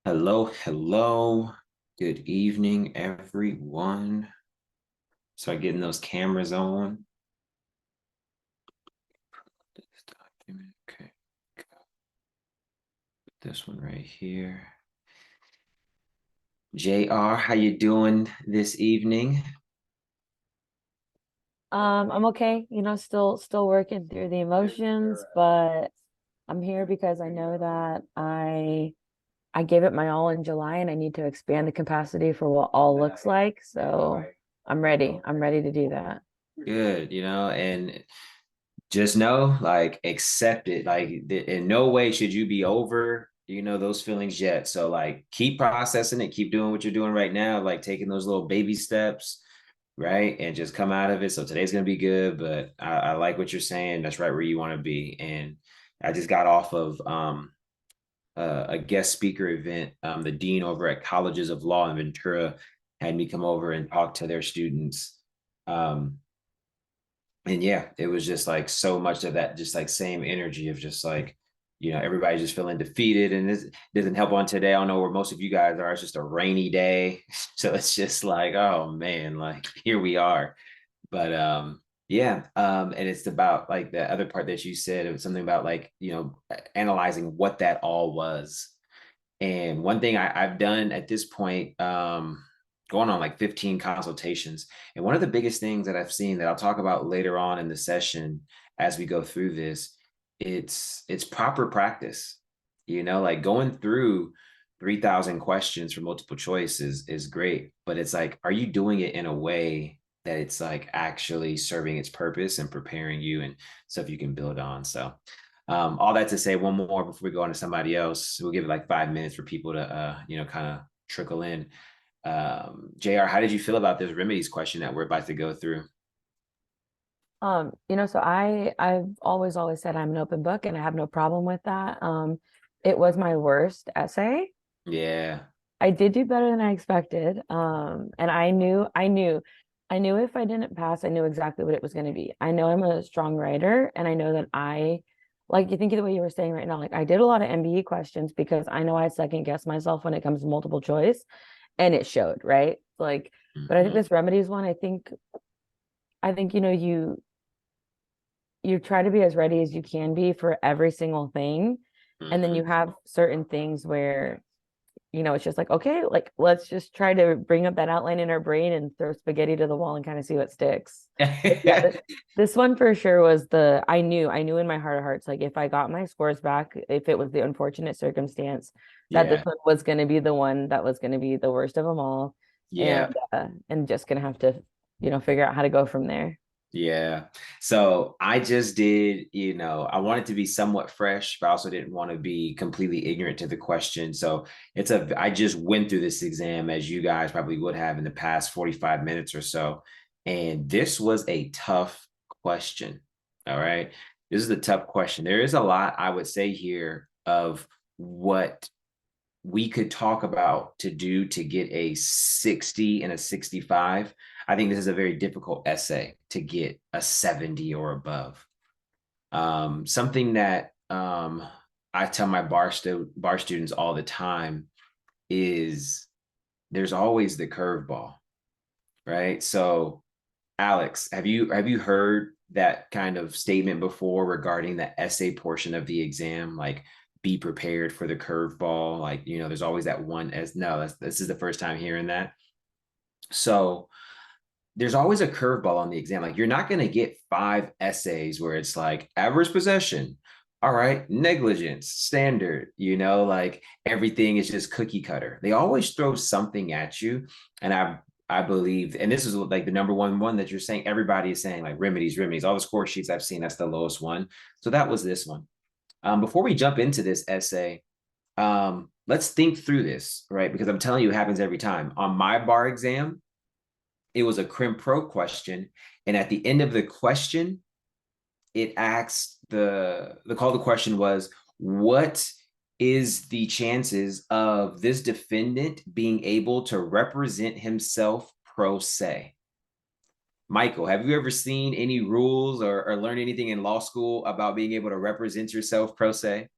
Hello, hello. Good evening, everyone. Start getting those cameras on. This document. Okay. Put this one right here. JR, how you doing this evening? I'm okay, still working through the emotions, but I'm here because I know that I gave it my all in July and I need to expand the capacity for what all looks like. So I'm ready. I'm ready to do that. Good, and just know, like, accept it. Like, in no way should you be over, those feelings yet. So, like, keep processing it, keep doing what you're doing right now, like taking those little baby steps, right? And just come out of it. So today's gonna be good, but I like what you're saying. That's right where you want to be. And I just got off of a guest speaker event. The dean over at Colleges of Law in Ventura had me come over and talk to their students. Um, and yeah, it was just like so much of that, just like same energy of just like, everybody's just feeling defeated. And this doesn't help on today. I don't know where most of you guys are. It's just a rainy day. So it's just like, oh man, like here we are. But yeah, and it's about like the other part that you said, it was something about like, analyzing what that all was. And one thing I've done at this point, going on like 15 consultations. And one of the biggest things that I've seen that I'll talk about later on in the session as we go through this, it's proper practice. Like going through 3,000 questions for multiple choices is great, but it's like, are you doing it in a way that it's like actually serving its purpose and preparing you and stuff you can build on? So all that to say, one more before we go on to somebody else. We'll give it like 5 minutes for people to, kind of trickle in. JR, how did you feel about this remedies question that we're about to go through? So I've always said I'm an open book and I have no problem with that. It was my worst essay. Yeah, I did do better than I expected. And I knew if I didn't pass, I knew exactly what it was going to be. I know I'm a strong writer, and I know that like you think of the way you were saying right now, like I did a lot of MBE questions because I know I second guess myself when it comes to multiple choice, and it showed, right? Like, but I think mm-hmm. this remedies one, I think, you try to be as ready as you can be for every single thing. And then Mm-hmm. you have certain things where it's just like, okay, like let's just try to bring up that outline in our brain and throw spaghetti to the wall and kind of see what sticks. But yeah, this one for sure was I knew in my heart of hearts, like if I got my scores back, if it was the unfortunate circumstance that this Yeah, one was going to be the one that was going to be the worst of them all, yeah. and just gonna have to, figure out how to go from there. Yeah. So I just did, I wanted to be somewhat fresh, but I also didn't want to be completely ignorant to the question. So I just went through this exam as you guys probably would have in the past 45 minutes or so. And this was a tough question. All right. This is a tough question. There is a lot I would say here of what we could talk about to do to get a 60 and a 65. I think this is a very difficult essay to get a 70 or above. Something that I tell my bar students all the time is there's always the curveball, right? So, Alex, have you heard that kind of statement before regarding the essay portion of the exam? Like, be prepared for the curveball. Like, there's always that one as no, this is the first time hearing that. So there's always a curveball on the exam. Like, you're not going to get 5 essays where it's like average possession. All right, negligence, standard, like everything is just cookie cutter. They always throw something at you. And I believe, and this is like the number one that you're saying, everybody is saying like remedies, all the score sheets I've seen, that's the lowest one. So that was this one. Before we jump into this essay, let's think through this, right? Because I'm telling you, it happens every time. On my bar exam, it was a crim pro question. And at the end of the question, it asked the call to question was, what is the chances of this defendant being able to represent himself pro se? Michael, have you ever seen any rules or learned anything in law school about being able to represent yourself pro se?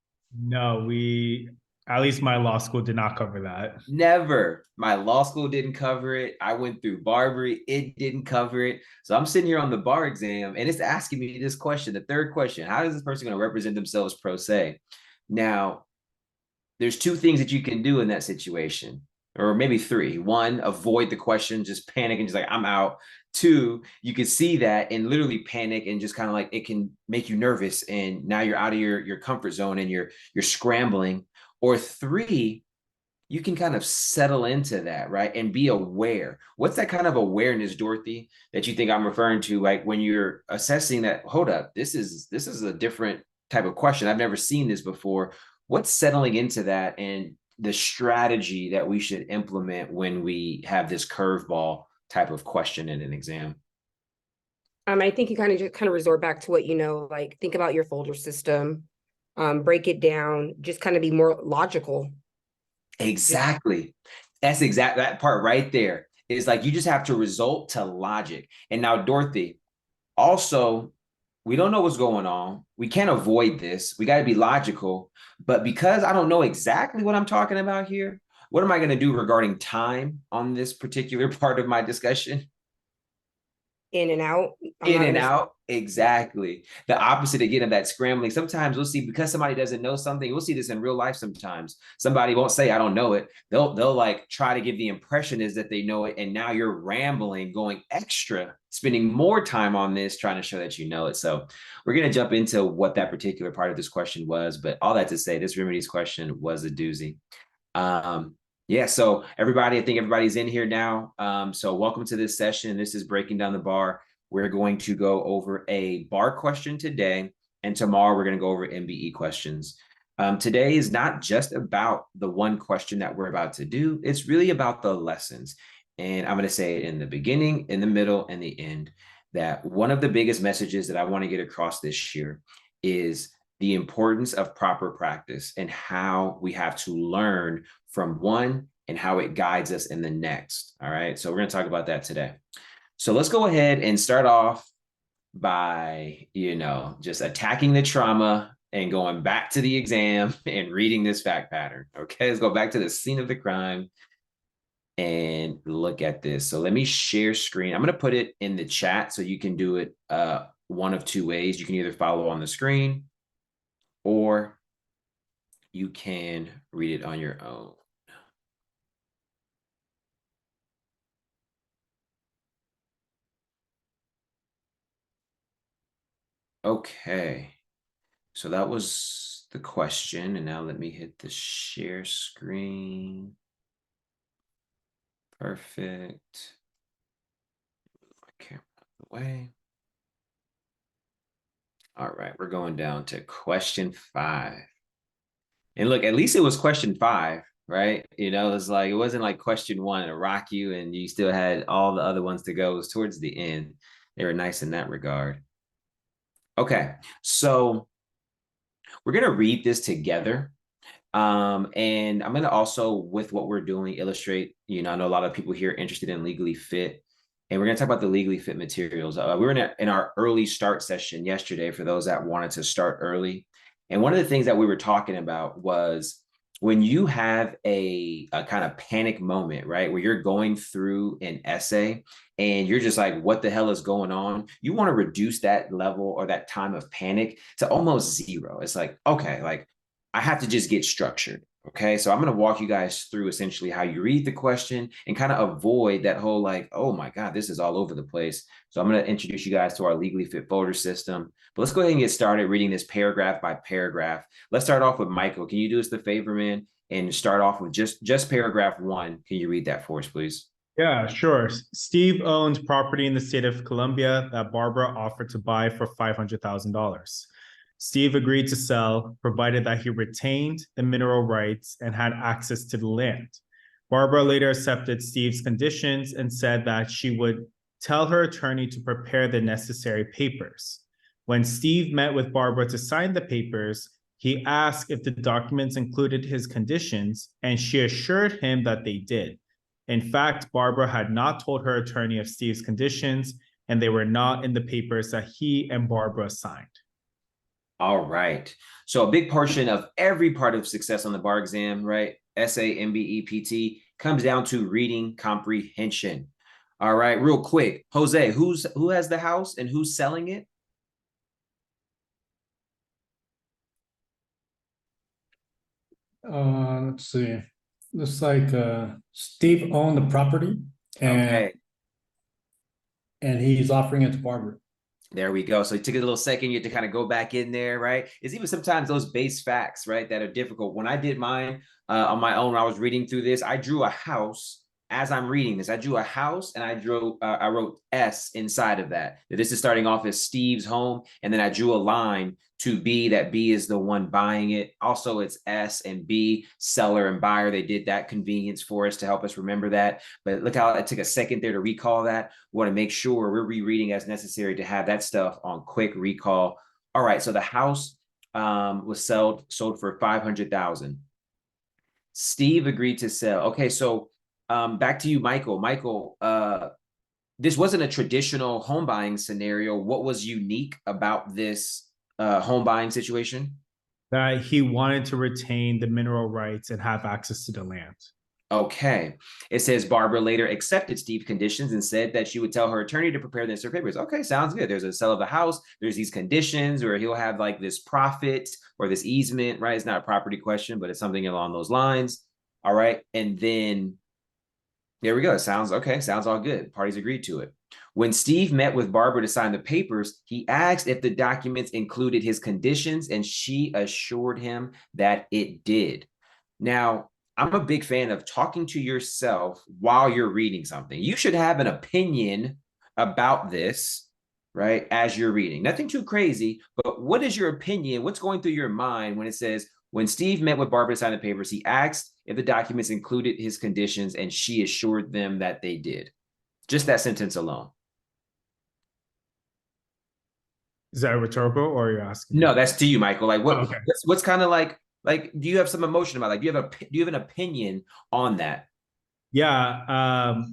No, we At least my law school did not cover that. Never. My law school didn't cover it. I went through Barbary. It didn't cover it. So I'm sitting here on the bar exam and it's asking me this question, the third question. How is this person going to represent themselves pro se? Now, there's two things that you can do in that situation, or maybe three. One, avoid the question, just panic and just like, I'm out. Two, you can see that and literally panic and just kind of like it can make you nervous. And now you're out of your comfort zone and you're scrambling. Or three, you can kind of settle into that, right? And be aware. What's that kind of awareness, Dorothy, that you think I'm referring to? Like when you're assessing that, hold up, this is a different type of question. I've never seen this before. What's settling into that and the strategy that we should implement when we have this curveball type of question in an exam? I think you kind of resort back to what you know, like think about your folder system, break it down, just kind of be more logical. Just Exactly. That's exact that part right there. Is like you just have to resort to logic. And now, Dorothy, also, we don't know what's going on. We can't avoid this. We got to be logical. But because I don't know exactly what I'm talking about here, what am I going to do regarding time on this particular part of my discussion? in and out. I'm In not and understanding. out. Exactly. The opposite again of that scrambling. Sometimes we'll see because somebody doesn't know something. We'll see this in real life sometimes. Somebody won't say, I don't know it. They'll like try to give the impression is that they know it. And now you're rambling, going extra, spending more time on this, trying to show that you know it. So we're gonna jump into what that particular part of this question was. But all that to say, this Remedies question was a doozy. Yeah, so everybody, I think everybody's in here now. So welcome to this session. This is Breaking Down the Bar. We're going to go over a bar question today, and tomorrow we're going to go over MBE questions. Today is not just about the one question that we're about to do, it's really about the lessons. And I'm going to say it in the beginning, in the middle, and the end that one of the biggest messages that I want to get across this year is the importance of proper practice and how we have to learn from one and how it guides us in the next. All right. So we're going to talk about that today. So let's go ahead and start off by, just attacking the trauma and going back to the exam and reading this fact pattern. Okay. Let's go back to the scene of the crime and look at this. So let me share screen. I'm going to put it in the chat so you can do it one of two ways. You can either follow on the screen or you can read it on your own. Okay, so that was the question. And now let me hit the share screen. Perfect. My camera out of the way. All right, we're going down to question 5. And look, at least it was question 5, right? It's like it wasn't like question 1 to rock you and you still had all the other ones to go. It was towards the end. They were nice in that regard. Okay, so we're going to read this together. And I'm going to also, with what we're doing, illustrate, I know a lot of people here are interested in Legally Fit. And we're going to talk about the Legally Fit materials. We were in our early start session yesterday for those that wanted to start early. And one of the things that we were talking about was when you have a kind of panic moment, right, where you're going through an essay and you're just like, what the hell is going on? You want to reduce that level or that time of panic to almost zero. It's like, okay, like I have to just get structured. Okay. So I'm going to walk you guys through essentially how you read the question and kind of avoid that whole like, oh my God, this is all over the place. So I'm going to introduce you guys to our Legally Fit folder system. But let's go ahead and get started reading this paragraph by paragraph. Let's start off with Michael. Can you do us the favor, man, and start off with just paragraph 1? Can you read that for us, please? Yeah, sure. Steve owned property in the state of Colombia that Barbara offered to buy for $500,000. Steve agreed to sell, provided that he retained the mineral rights and had access to the land. Barbara later accepted Steve's conditions and said that she would tell her attorney to prepare the necessary papers. When Steve met with Barbara to sign the papers, he asked if the documents included his conditions, and she assured him that they did. In fact, Barbara had not told her attorney of Steve's conditions, and they were not in the papers that he and Barbara signed. All right. So a big portion of every part of success on the bar exam, right? Essay, MBE, PT, comes down to reading comprehension. All right, real quick, Jose, who has the house and who's selling it? Let's see. Looks like Steve owned the property Okay, and he's offering it to Barbara. there we go. So it took a little second. You have to kind of go back in there, right? It's even sometimes those base facts, right, that are difficult. When I did mine on my own, when I was reading through this, I drew a house as I'm reading this. I drew a house and I wrote S inside of that. This is starting off as Steve's home, and then I drew a line to B, that B is the one buying it. Also, it's S and B, seller and buyer. They did that convenience for us to help us remember that. But look how it took a second there to recall that. We want to make sure we're rereading as necessary to have that stuff on quick recall. All right, so the house was sold for $500,000. Steve agreed to sell. Okay, so back to you, Michael. Michael, this wasn't a traditional home buying scenario. What was unique about this home buying situation? That he wanted to retain the mineral rights and have access to the land. Okay. It says Barbara later accepted Steve's conditions and said that she would tell her attorney to prepare the necessary papers. Okay, sounds good. There's a sale of the house. There's these conditions where he'll have like this profit or this easement, right? It's not a property question, but it's something along those lines. All right. And then there we go. Sounds okay. Sounds all good. Parties agreed to it. When Steve met with Barbara to sign the papers, he asked if the documents included his conditions, and she assured him that it did. Now, I'm a big fan of talking to yourself while you're reading something. You should have an opinion about this, right, as you're reading. Nothing too crazy, but what is your opinion? What's going through your mind when it says, when Steve met with Barbara to sign the papers, he asked if the documents included his conditions, and she assured them that they did. Just that sentence alone. Is that rhetorical, or are you asking? No, that's to you, Michael. Like, Oh, okay. what's kind of like, do you have some emotion about it? Like, do you have an opinion on that? Yeah.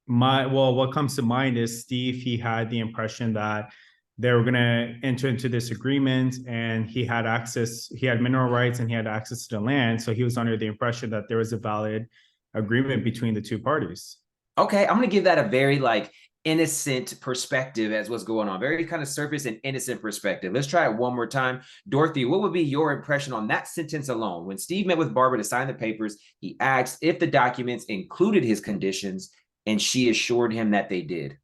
What comes to mind is Steve, he had the impression that they were going to enter into this agreement, and he had mineral rights and he had access to the land. So he was under the impression that there was a valid agreement between the two parties. Okay, I'm going to give that a very like innocent perspective as what's going on. Very kind of surface and innocent perspective. Let's try it one more time. Dorothy, what would be your impression on that sentence alone? When Steve met with Barbara to sign the papers, he asked if the documents included his conditions, and she assured him that they did.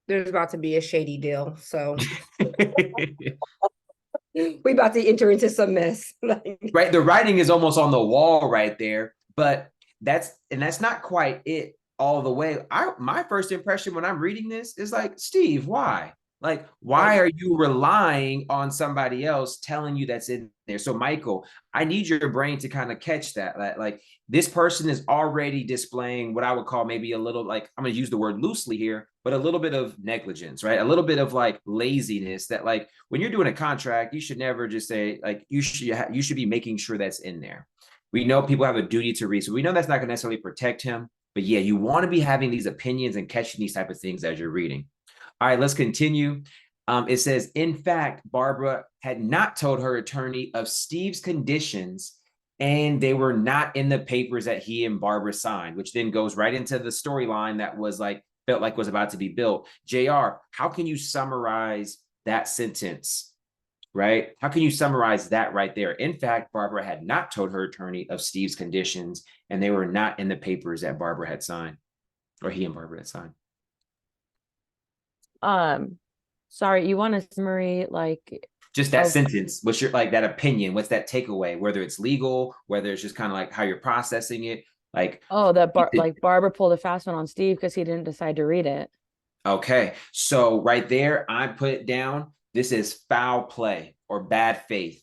There's about to be a shady deal, so we about to enter into some mess. Right, the writing is almost on the wall right there, but that's not quite it all the way. My first impression when I'm reading this is like, Steve, why? Like, why are you relying on somebody else telling you that's in there? So, Michael, I need your brain to kind of catch that. Like, this person is already displaying what I would call maybe a little, like, I'm going to use the word loosely here, but a little bit of negligence, right? A little bit of like laziness that, like, when you're doing a contract, you should never just say, like, you should be making sure that's in there. We know people have a duty to read, so we know that's not going to necessarily protect him. But yeah, you want to be having these opinions and catching these type of things as you're reading. All right, let's continue. It says, in fact, Barbara had not told her attorney of Steve's conditions, and they were not in the papers that he and Barbara signed, which then goes right into the storyline that was like, felt like was about to be built. JR, how can you summarize that sentence, right? How can you summarize that right there? In fact, Barbara had not told her attorney of Steve's conditions, and they were not in the papers that Barbara had signed, or he and Barbara had signed. Sorry, you want a summary, like just that sentence? What's your, like, that opinion? What's that takeaway? Whether it's legal, whether it's just kind of like how you're processing it, like, oh, that Barbara pulled a fast one on Steve because he didn't decide to read it. Okay, so right there, I put down, this is foul play or bad faith,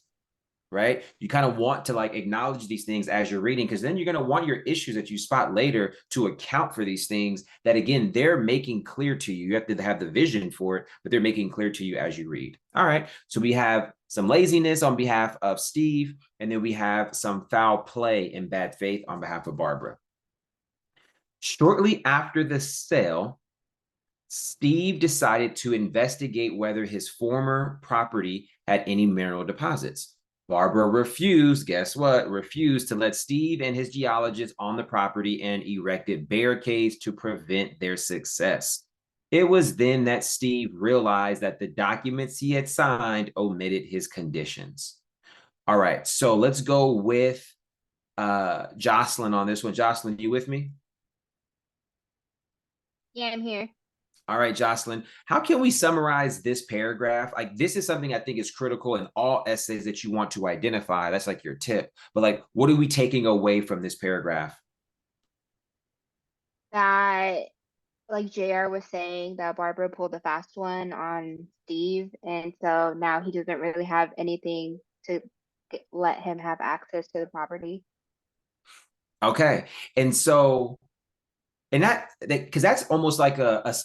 right? You kind of want to like acknowledge these things as you're reading, because then you're going to want your issues that you spot later to account for these things that, again, they're making clear to you. You have to have the vision for it, but they're making clear to you as you read. All right, so we have some laziness on behalf of Steve, and then we have some foul play and bad faith on behalf of Barbara. Shortly after the sale, Steve decided to investigate whether his former property had any mineral deposits. Barbara refused, guess what? Refused to let Steve and his geologists on the property and erected barricades to prevent their success. It was then that Steve realized that the documents he had signed omitted his conditions. All right, so let's go with Jocelyn on this one. Jocelyn, you with me? Yeah, I'm here. All right, Jocelyn, how can we summarize this paragraph? Like, this is something I think is critical in all essays that you want to identify. That's like your tip. But like, what are we taking away from this paragraph? That, like JR was saying, that Barbara pulled a fast one on Steve, and so now he doesn't really have anything to let him have access to the property. Okay. And so, and that because that's almost like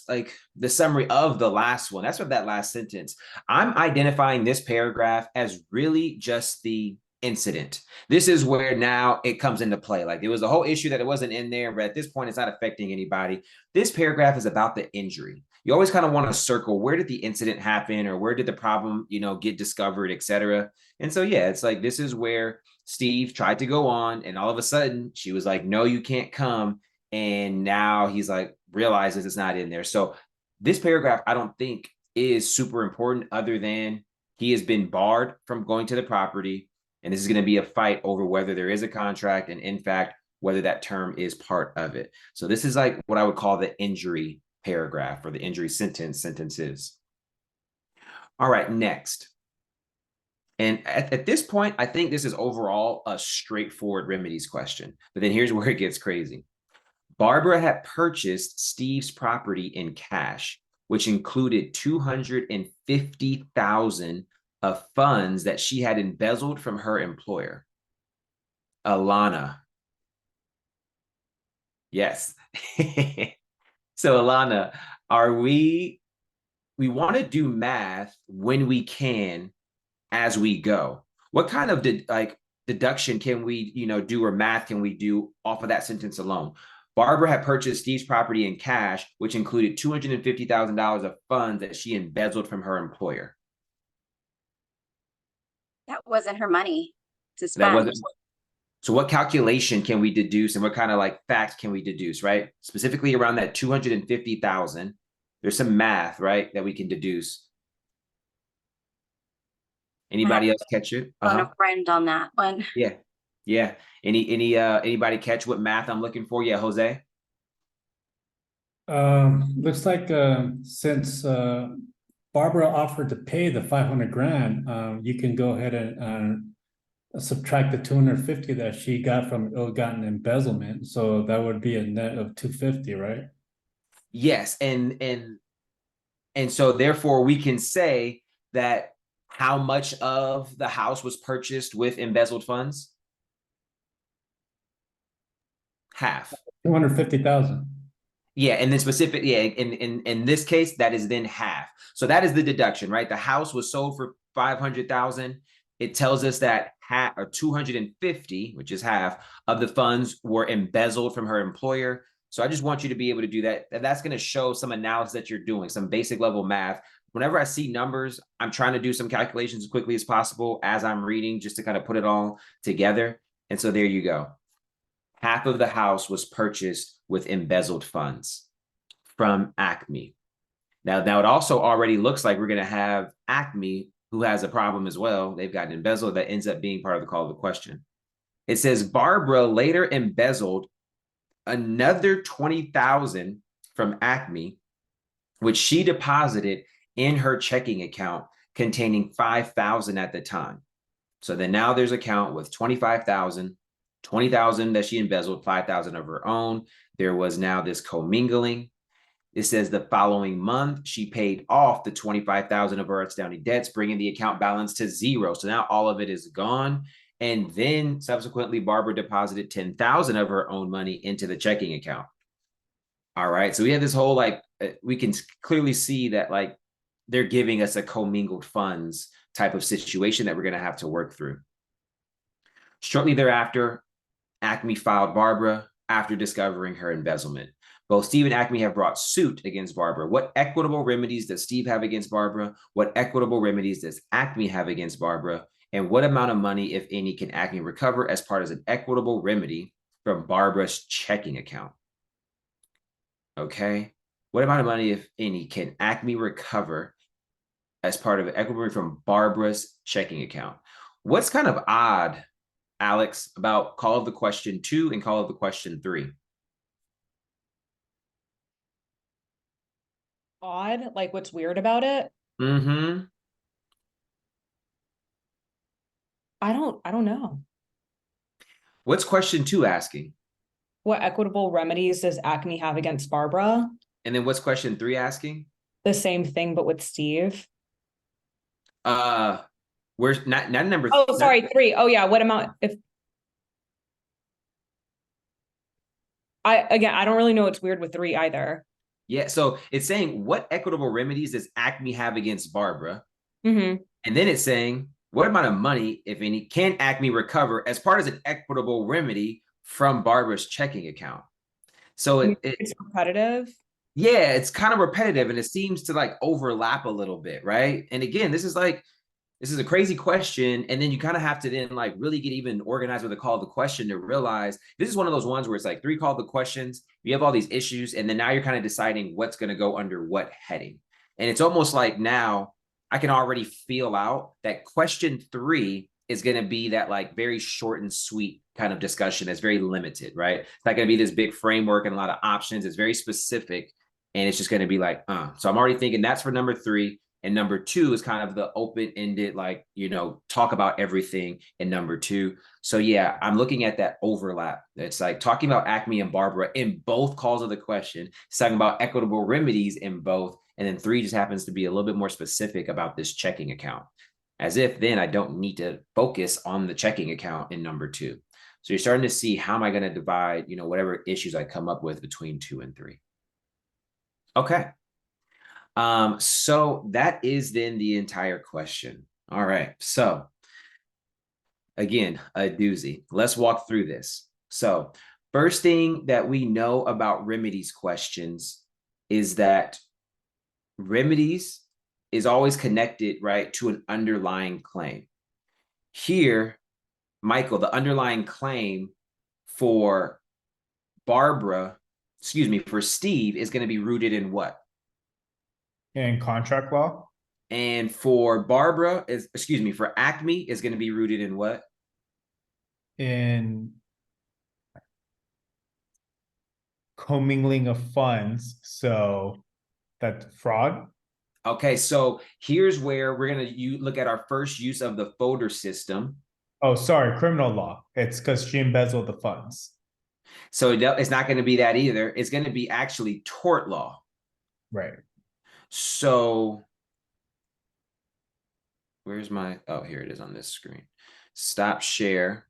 like the summary of the last one. That's what that last sentence. I'm identifying this paragraph as really just the incident. This is where now it comes into play. Like, there was a whole issue that it wasn't in there, but at this point it's not affecting anybody. This paragraph is about the injury. You always kind of want to circle, where did the incident happen, or where did the problem, get discovered, etc. And so yeah, it's like, this is where Steve tried to go on, and all of a sudden she was like, no, you can't come. And now he's like, realizes it's not in there. So this paragraph, I don't think, is super important, other than he has been barred from going to the property. And this is going to be a fight over whether there is a contract, and in fact, whether that term is part of it. So this is like what I would call the injury paragraph, or the injury sentences. All right, next. And at this point, I think this is overall a straightforward remedies question. But then here's where it gets crazy. Barbara had purchased Steve's property in cash, which included $250,000 of funds that she had embezzled from her employer. Alana. Yes. So Alana, we want to do math when we can, as we go. What kind of deduction can we, do, or math can we do off of that sentence alone? Barbara had purchased Steve's property in cash, which included $250,000 of funds that she embezzled from her employer. That wasn't her money to That spend. wasn't. So what calculation can we deduce, and what kind of like facts can we deduce, right? Specifically around that 250,000, there's some math, right, that we can deduce. Anybody else catch it? On a friend on that one. Yeah. Yeah. Anybody catch what math I'm looking for? Yeah, Jose. Looks like since Barbara offered to pay the 500 grand, you can go ahead and subtract the 250 that she got from ill-gotten embezzlement. So that would be a net of 250, right? Yes, and so therefore we can say that how much of the house was purchased with embezzled funds? Half. 250,000. Yeah, and then specific, yeah, in this case, that is then half. So that is the deduction, right? The house was sold for 500,000. It tells us that half, or 250, which is half of the funds, were embezzled from her employer. So I just want you to be able to do that. And that's going to show some analysis that you're doing, some basic level math. Whenever I see numbers, I'm trying to do some calculations as quickly as possible as I'm reading, just to kind of put it all together. And so there you go. Half of the house was purchased with embezzled funds from Acme. Now it also already looks like we're going to have Acme, who has a problem as well. They've got embezzled. That ends up being part of the call of the question. It says Barbara later embezzled another 20,000 from Acme, which she deposited in her checking account containing 5,000 at the time. So then now there's an account with 25,000, 20,000 that she embezzled, 5,000 of her own. There was now this commingling. It says the following month, she paid off the 25,000 of her outstanding debts, bringing the account balance to zero. So now all of it is gone. And then subsequently, Barbara deposited 10,000 of her own money into the checking account. All right. So we have this whole, we can clearly see that they're giving us a commingled funds type of situation that we're going to have to work through. Shortly thereafter, Acme filed Barbara after discovering her embezzlement. Both Steve and Acme have brought suit against Barbara. What equitable remedies does Steve have against Barbara? What equitable remedies does Acme have against Barbara? And what amount of money, if any, can Acme recover as part of an equitable remedy from Barbara's checking account? Okay. What amount of money, if any, can Acme recover as part of an equitable remedy from Barbara's checking account? What's kind of odd, Alex, about call of the question 2 and call of the question 3? Odd, like what's weird about it? Mm-hmm. I don't know. What's question 2 asking? What equitable remedies does Acme have against Barbara? And then what's question 3 asking? The same thing, but with Steve. Where's not number? Oh, sorry, 3. Oh yeah, what amount if I don't really know what's weird with 3 either. Yeah, so it's saying what equitable remedies does Acme have against Barbara? Mm-hmm. And then it's saying what amount of money, if any, can Acme recover as part of an equitable remedy from Barbara's checking account? So It's repetitive. yeah, it's kind of repetitive and it seems to like overlap a little bit, right? And again, this is a crazy question. And then you kind of have to then like really get even organized with the call of the question to realize this is one of those ones where it's like 3 call of the questions, you have all these issues, and then now you're kind of deciding what's going to go under what heading. And it's almost like now I can already feel out that question 3 is going to be that like very short and sweet kind of discussion that's very limited, right? It's not going to be this big framework and a lot of options. It's very specific. And it's just going to be like, So I'm already thinking that's for number 3. And number 2 is kind of the open-ended, like, talk about everything in number 2. So yeah, I'm looking at that overlap. It's like talking about Acme and Barbara in both calls of the question. It's talking about equitable remedies in both. And then 3 just happens to be a little bit more specific about this checking account. As if then I don't need to focus on the checking account in number 2. So you're starting to see how am I going to divide, whatever issues I come up with between 2 and 3. Okay. So that is then the entire question. All right. So again, a doozy. Let's walk through this. So first thing that we know about remedies questions is that remedies is always connected, right, to an underlying claim. Here, Michael, the underlying claim for for Steve is going to be rooted in what? In contract law. And for for Acme is going to be rooted in what? In commingling of funds. So that's fraud. Okay, so here's where we're going to look at our first use of the folder system. Oh, sorry, criminal law. It's because she embezzled the funds. So it's not going to be that either. It's going to be actually tort law. Right. So where's here it is on this screen. Stop share.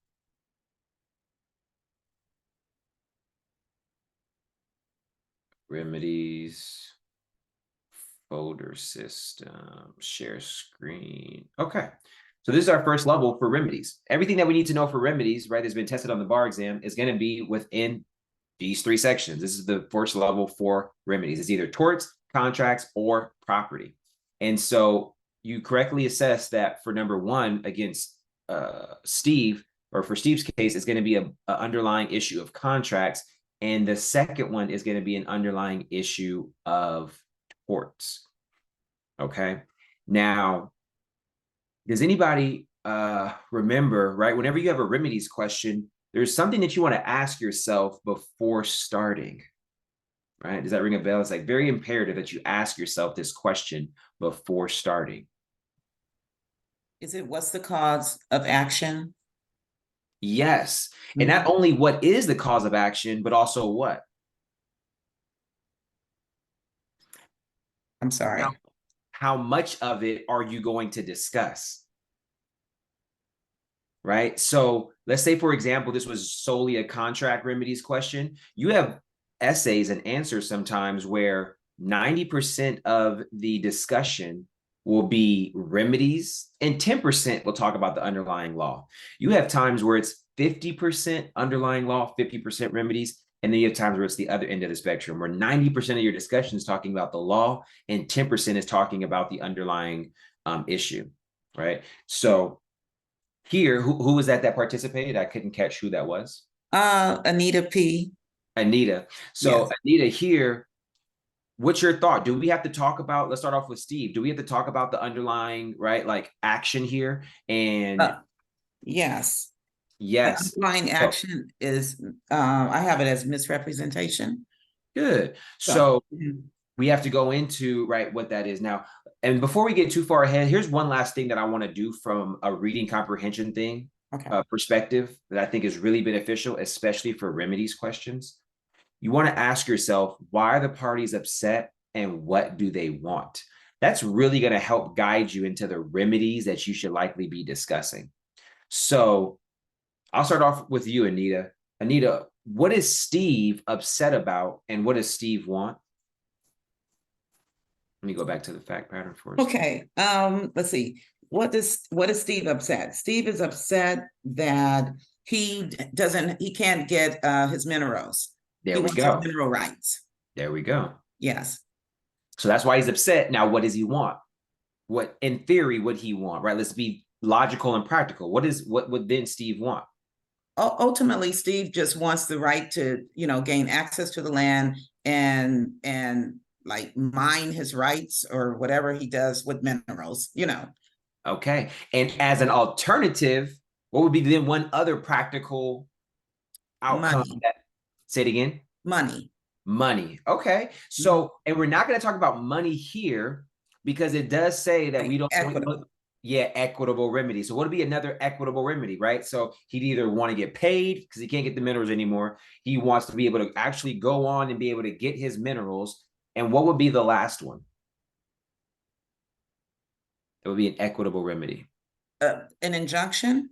Remedies. Folder system, share screen. Okay. So this is our first level for remedies. Everything that we need to know for remedies, right, that's been tested on the bar exam is going to be within these 3 sections. This is the first level for remedies. It's either torts, contracts, or property. And so you correctly assess that for number 1 against Steve, or for Steve's case, it's going to be an underlying issue of contracts. And the second one is going to be an underlying issue of torts. Okay. Now, does anybody remember, right? Whenever you have a remedies question, there's something that you want to ask yourself before starting, right? Does that ring a bell? It's like very imperative that you ask yourself this question before starting. Is it what's the cause of action? Yes. And not only what is the cause of action, but also what? I'm sorry. How much of it are you going to discuss? Right? So let's say, for example, this was solely a contract remedies question. You have essays and answers sometimes where 90% of the discussion will be remedies and 10% will talk about the underlying law. You have times where it's 50% underlying law, 50% remedies, And then you have times where it's the other end of the spectrum, where 90% of your discussion is talking about the law and 10% is talking about the underlying issue, right? So here, who was that participated? I couldn't catch who that was. Anita P. Anita. So Yes. Anita here, what's your thought? Do we have to talk about, let's start off with Steve. Do we have to talk about the underlying, right, like action here? And yes. yes. The underlying action is, I have it as misrepresentation. Good. So we have to go into, right, what that is now. And before we get too far ahead, here's one last thing that I want to do from a reading comprehension thing, perspective, that I think is really beneficial, especially for remedies questions. You want to ask yourself, why are the parties upset and what do they want? That's really going to help guide you into the remedies that you should likely be discussing. So I'll start off with you, Anita. Anita, what is Steve upset about and what does Steve want? Let me go back to the fact pattern first. Okay. Let's see. What is Steve upset? Steve is upset that he can't get his minerals. There we go. Mineral rights. There we go. Yes. So that's why he's upset. Now, what does he want? What, in theory, would he want, right? Let's be logical and practical. What would then Steve want? Ultimately, Steve just wants the right to, gain access to the land and like mine his rights or whatever he does with minerals, Okay. And as an alternative, what would be then one other practical outcome? Say it again. Money. Okay. So, and we're not going to talk about money here because it does say that we don't. Equitable remedy. So what would be another equitable remedy, right? So he'd either want to get paid because he can't get the minerals anymore. He wants to be able to actually go on and be able to get his minerals. And what would be the last one? It would be an equitable remedy. An injunction?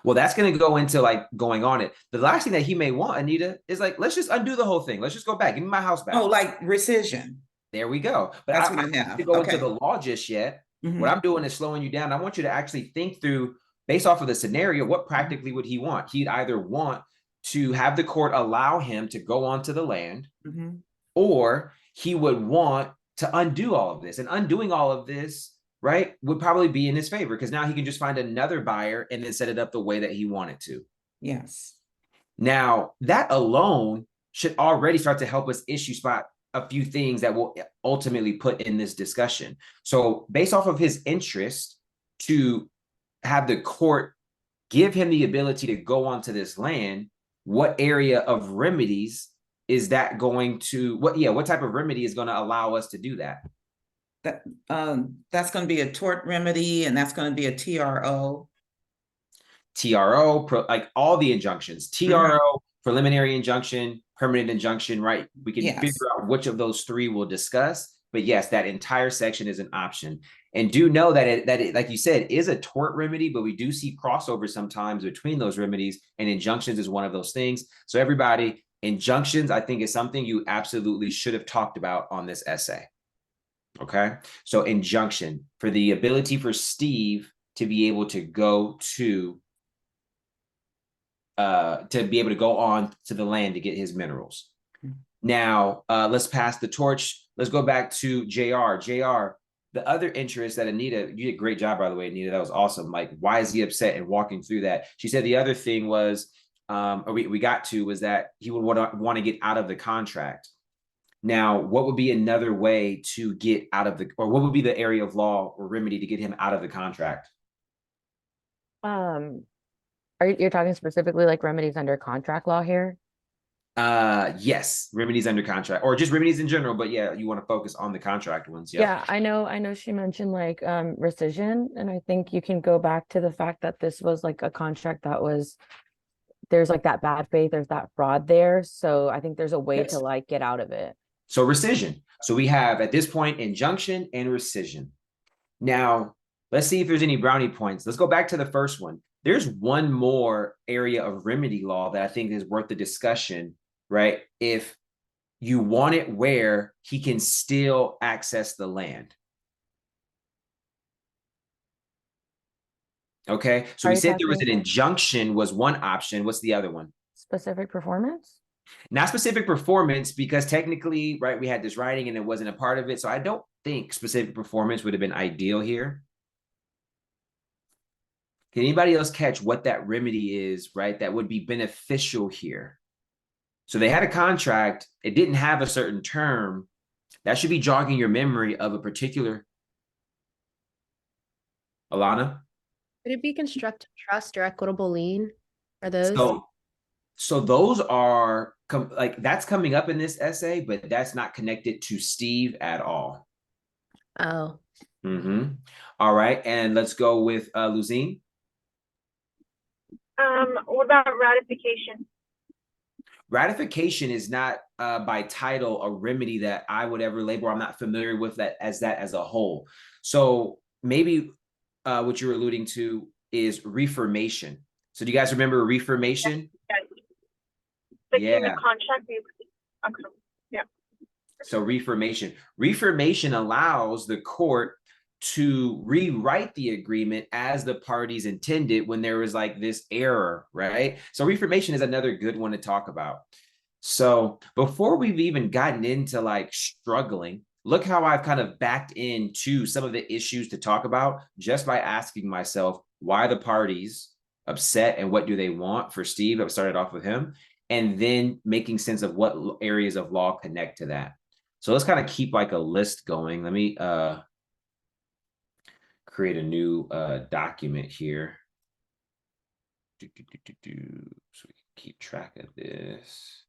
Well, that's going to go into like going on it. The last thing that he may want, Anita, is like, let's just undo the whole thing. Let's just go back. Give me my house back. Oh, like rescission. There we go. But that's I what I don't have. have to go into the law just yet. What I'm doing is slowing you down. I want you to actually think through, based off of the scenario, what practically would he want? He'd either want to have the court allow him to go onto the land, or he would want to undo all of this. And undoing all of this, right, would probably be in his favor because now he can just find another buyer and then set it up the way that he wanted to. Yes. Now, that alone should already start to help us issue spot a few things that will ultimately put in this discussion. So based off of his interest to have the court give him the ability to go onto this land, what area of remedies is that going to, what type of remedy is going to allow us to do that? That's going to be a tort remedy and that's going to be a TRO. Like all the injunctions, TRO, preliminary injunction, permanent injunction, right? We can figure out which of those three we'll discuss. But yes, that entire section is an option. And do know that it, like you said, is a tort remedy, but we do see crossover sometimes between those remedies, and injunctions is one of those things. So everybody, injunctions, I think, is something you absolutely should have talked about on this essay. Okay. So injunction, for the ability for Steve to be able to go to be able to go on to the land to get his minerals. Now, let's pass the torch. Let's go back to JR. JR, the other interest that Anita, you did a great job, by the way, Anita. That was awesome. Like, why is he upset and walking through that? She said the other thing was, was that he would want to get out of the contract. Now, what would be another way to get out of or what would be the area of law or remedy to get him out of the contract? You're talking specifically like remedies under contract law here? Yes, remedies under contract, or just remedies in general, but yeah, you want to focus on the contract ones. Yeah, I know she mentioned like rescission, and I think you can go back to the fact that this was like a contract that was, there's like that bad faith, there's that fraud there. So I think there's a way to like get out of it. So rescission. So we have at this point injunction and rescission. Now, let's see if there's any brownie points. Let's go back to the first one. There's one more area of remedy law that I think is worth the discussion, right? If you want it where he can still access the land. Okay, so we said there was an injunction was one option. What's the other one? Specific performance? Not specific performance, because technically, right, we had this writing and it wasn't a part of it. So I don't think specific performance would have been ideal here. Can anybody else catch what that remedy is, right, that would be beneficial here? So they had a contract. It didn't have a certain term. That should be jogging your memory of a particular. Alana? Could it be constructive trust or equitable lien? Are those? So those are like that's coming up in this essay, but that's not connected to Steve at all. Oh. All right, and let's go with Luzine. What about ratification? Ratification is not by title a remedy that I would ever label. I'm not familiar with that as a whole. So maybe what you're alluding to is reformation. So do you guys remember reformation? Yes. Like Yeah. in the contract. Okay. Yeah. So reformation allows the court to rewrite the agreement as the parties intended when there was like this error, right? So reformation is another good one to talk about. So before we've even gotten into like struggling, look how I've kind of backed into some of the issues to talk about just by asking myself, why are the parties upset and what do they want for Steve? I've started off with him, and then making sense of what areas of law connect to that. So let's kind of keep like a list going. Let me create a new document here. So we can keep track of this.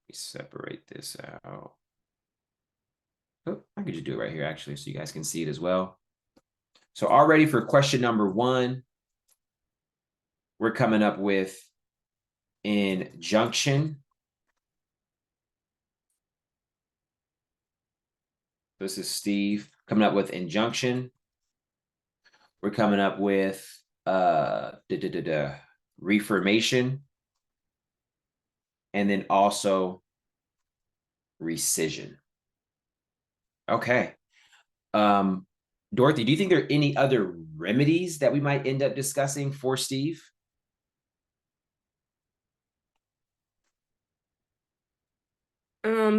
Let me separate this out. Oh, I could just do it right here actually, so you guys can see it as well. So already for question number 1, we're coming up with injunction. This is Steve coming up with injunction. We're coming up with reformation, and then also rescission. Okay. Dorothy, do you think there are any other remedies that we might end up discussing for Steve?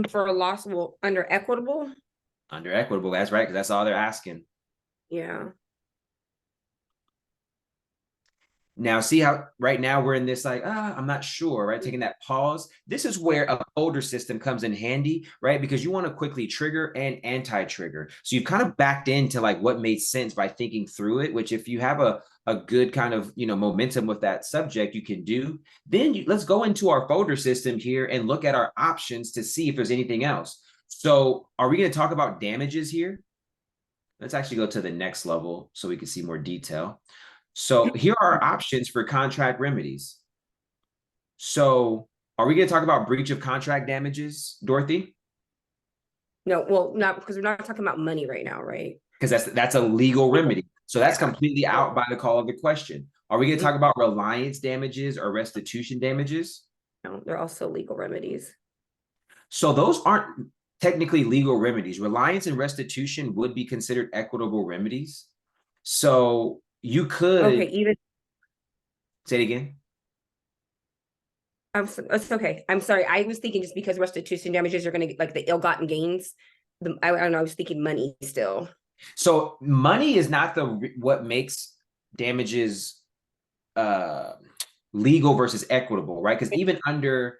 For a loss, well, under equitable. Under equitable, that's right, because that's all they're asking. Yeah. Now, see how right now we're in this like, I'm not sure, right? Taking that pause. This is where a folder system comes in handy, right? Because you want to quickly trigger and anti-trigger. So you've kind of backed into like what made sense by thinking through it, which if you have a good kind of, momentum with that subject, you can do. Then let's go into our folder system here and look at our options to see if there's anything else. So are we going to talk about damages here? Let's actually go to the next level so we can see more detail. So here are our options for contract remedies. So are we going to talk about breach of contract damages, Dorothy? No, well, not because we're not talking about money right now, right? Because that's a legal remedy. So that's completely out by the call of the question. Are we going to talk about reliance damages or restitution damages? No, they're also legal remedies. So those aren't technically legal remedies. Reliance and restitution would be considered equitable remedies. So you could even say it again. It's okay. I'm sorry. I was thinking just because restitution damages are going to get like the ill-gotten gains. I don't know. I was thinking money still. So money is not what makes damages legal versus equitable, right? Because even under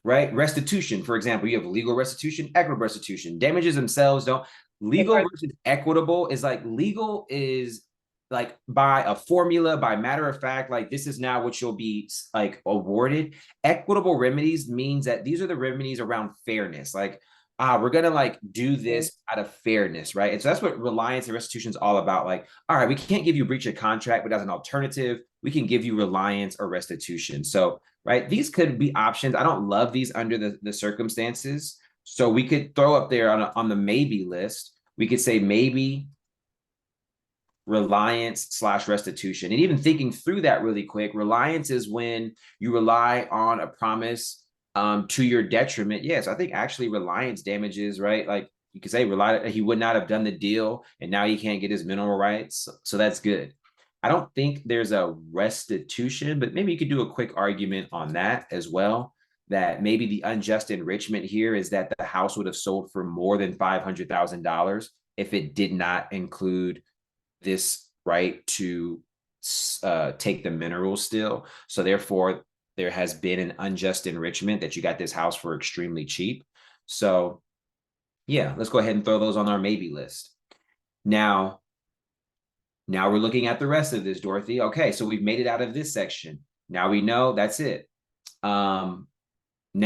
right, restitution, for example, you have legal restitution, equitable restitution. Damages themselves don't. Legal versus equitable is like legal is like by a formula, by matter of fact, like this is now what you'll be like awarded. Equitable remedies means that these are the remedies around fairness. Like, we're gonna like do this out of fairness, right? And so that's what reliance and restitution is all about. Like, all right, we can't give you breach of contract, but as an alternative, we can give you reliance or restitution. So, right, these could be options. I don't love these under the circumstances. So we could throw up there on the maybe list. We could say maybe reliance / restitution. And even thinking through that really quick, reliance is when you rely on a promise to your detriment. Yes, I think actually reliance damages, right? Like you could say he would not have done the deal and now he can't get his mineral rights. So that's good. I don't think there's a restitution, but maybe you could do a quick argument on that as well. That maybe the unjust enrichment here is that the house would have sold for more than $500,000 if it did not include this right to take the minerals still. So therefore, there has been an unjust enrichment that you got this house for extremely cheap. So yeah, let's go ahead and throw those on our maybe list. Now we're looking at the rest of this, Dorothy. Okay, so we've made it out of this section. Now we know that's it. Now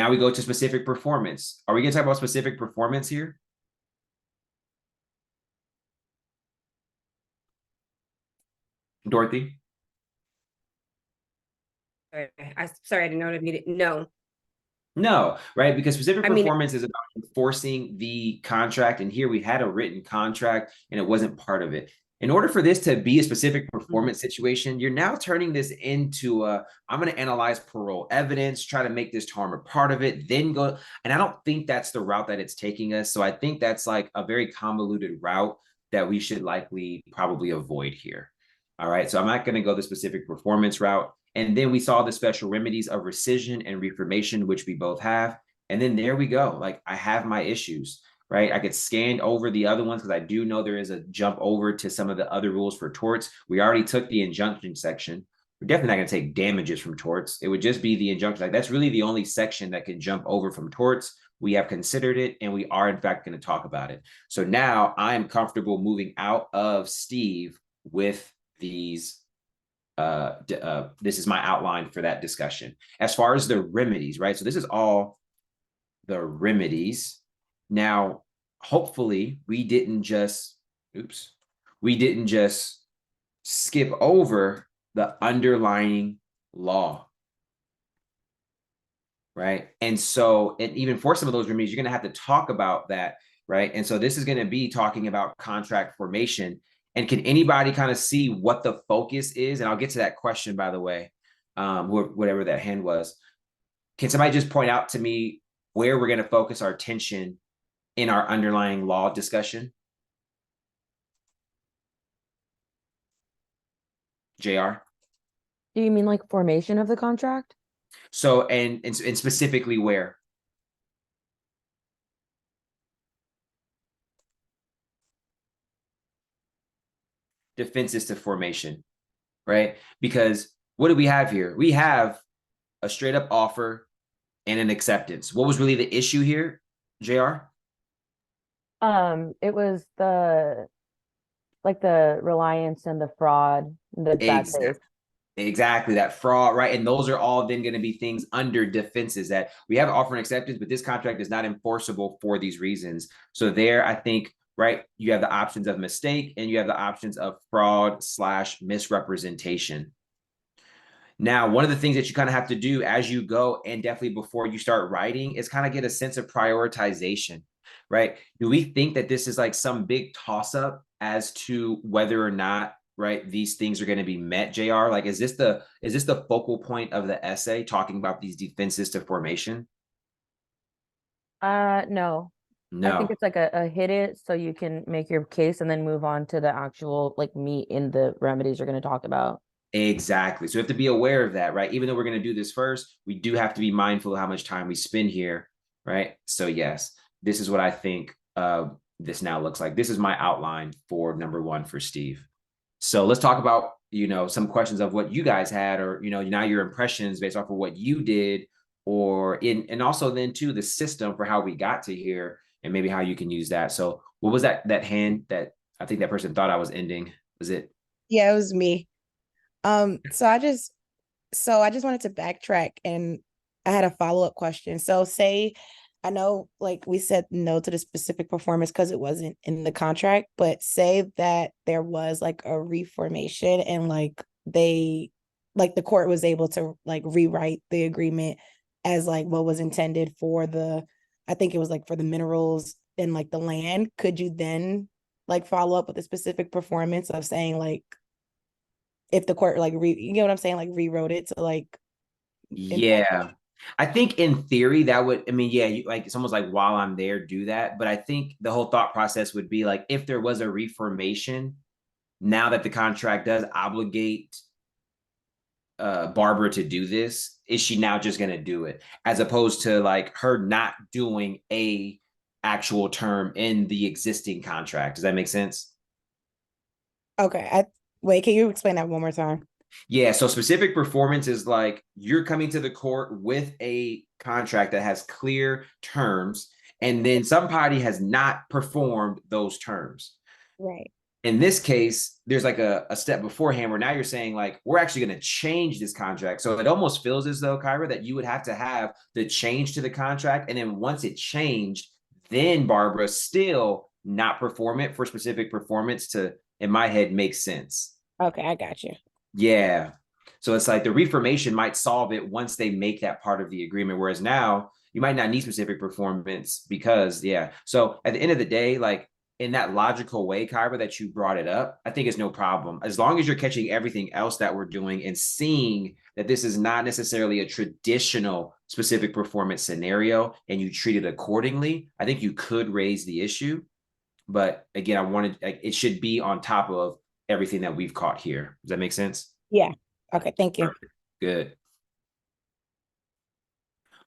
we go to specific performance. Are we going to talk about specific performance here? Dorothy? Sorry, I didn't know what I needed. No. No, right? Because specific I mean- performance is about enforcing the contract. And here we had a written contract and it wasn't part of it. In order for this to be a specific performance situation, you're now turning this into I'm going to analyze parole evidence, try to make this harm a part of it, then go. And I don't think that's the route that it's taking us. So I think that's like a very convoluted route that we should likely probably avoid here. All right. So I'm not going to go the specific performance route. And then we saw the special remedies of rescission and reformation, which we both have. And then there we go. Like I have my issues, right? I could scan over the other ones because I do know there is a jump over to some of the other rules for torts. We already took the injunction section. We're definitely not going to take damages from torts. It would just be the injunction. Like that's really the only section that can jump over from torts. We have considered it and we are in fact going to talk about it. So now I am comfortable moving out of Steve with these this is my outline for that discussion. As far as the remedies, right? So this is all the remedies. Now, hopefully we didn't just skip over the underlying law. Right. And so, and even for some of those remedies, you're going to have to talk about that. Right. And so this is going to be talking about contract formation. And can anybody kind of see what the focus is? And I'll get to that question, by the way, whatever that hand was. Can somebody just point out to me where we're going to focus our attention in our underlying law discussion? JR? Do you mean like formation of the contract? So, and specifically where? Defenses to formation, right? Because what do we have here? We have a straight up offer and an acceptance. What was really the issue here, JR? It was the reliance and the fraud, the bad faith. Exactly, that fraud, right? And those are all then going to be things under defenses that we have offer and acceptance, but this contract is not enforceable for these reasons. So there, I think, right, you have the options of mistake and you have the options of fraud / misrepresentation. Now, one of the things that you kind of have to do as you go and definitely before you start writing is kind of get a sense of prioritization, right? Do we think that this is like some big toss up as to whether or not, right, these things are going to be met, JR? Like, is this the focal point of the essay talking about these defenses to formation? No. I think it's like a hit it so you can make your case and then move on to the actual like meat in the remedies you're going to talk about. Exactly. So we have to be aware of that, right? Even though we're going to do this first, we do have to be mindful of how much time we spend here, right? So yes, this is what I think this now looks like. This is my outline for number 1 for Steve. So let's talk about, some questions of what you guys had, or, now your impressions based off of what you did, and also then too, the system for how we got to here and maybe how you can use that. So what was that hand that I think that person thought I was ending? Was it? Yeah, it was me. So I just wanted to backtrack and I had a follow-up question. So I know like we said no to the specific performance because it wasn't in the contract, but say that there was like a reformation and like the court was able to like rewrite the agreement as like what was intended for I think it was like for the minerals and like the land. Could you then like follow up with a specific performance of saying like, if the court like you know what I'm saying, like rewrote it to like Yeah, I think in theory that would, like it's almost like while I'm there, do that. But I think the whole thought process would be like if there was a reformation, now that the contract does obligate Barbara to do this, is she now just going to do it, as opposed to like her not doing a actual term in the existing contract? Does that make sense? Okay. Wait, can you explain that one more time? Yeah, so specific performance is like you're coming to the court with a contract that has clear terms, and then somebody has not performed those terms. Right. In this case, there's like a step beforehand where now you're saying like, we're actually going to change this contract. So it almost feels as though, Kyra, that you would have to have the change to the contract. And then once it changed, then Barbara still not perform it for specific performance to, in my head, make sense. Okay, I got you. Yeah. So it's like the reformation might solve it once they make that part of the agreement. Whereas now you might not need specific performance because, yeah. So at the end of the day, like in that logical way, Kyra, that you brought it up, I think it's no problem. As long as you're catching everything else that we're doing and seeing that this is not necessarily a traditional specific performance scenario and you treat it accordingly, I think you could raise the issue. But again, I wanted, like, it should be on top of everything that we've caught here. Does that make sense? Yeah. Okay, thank you. Perfect. Good.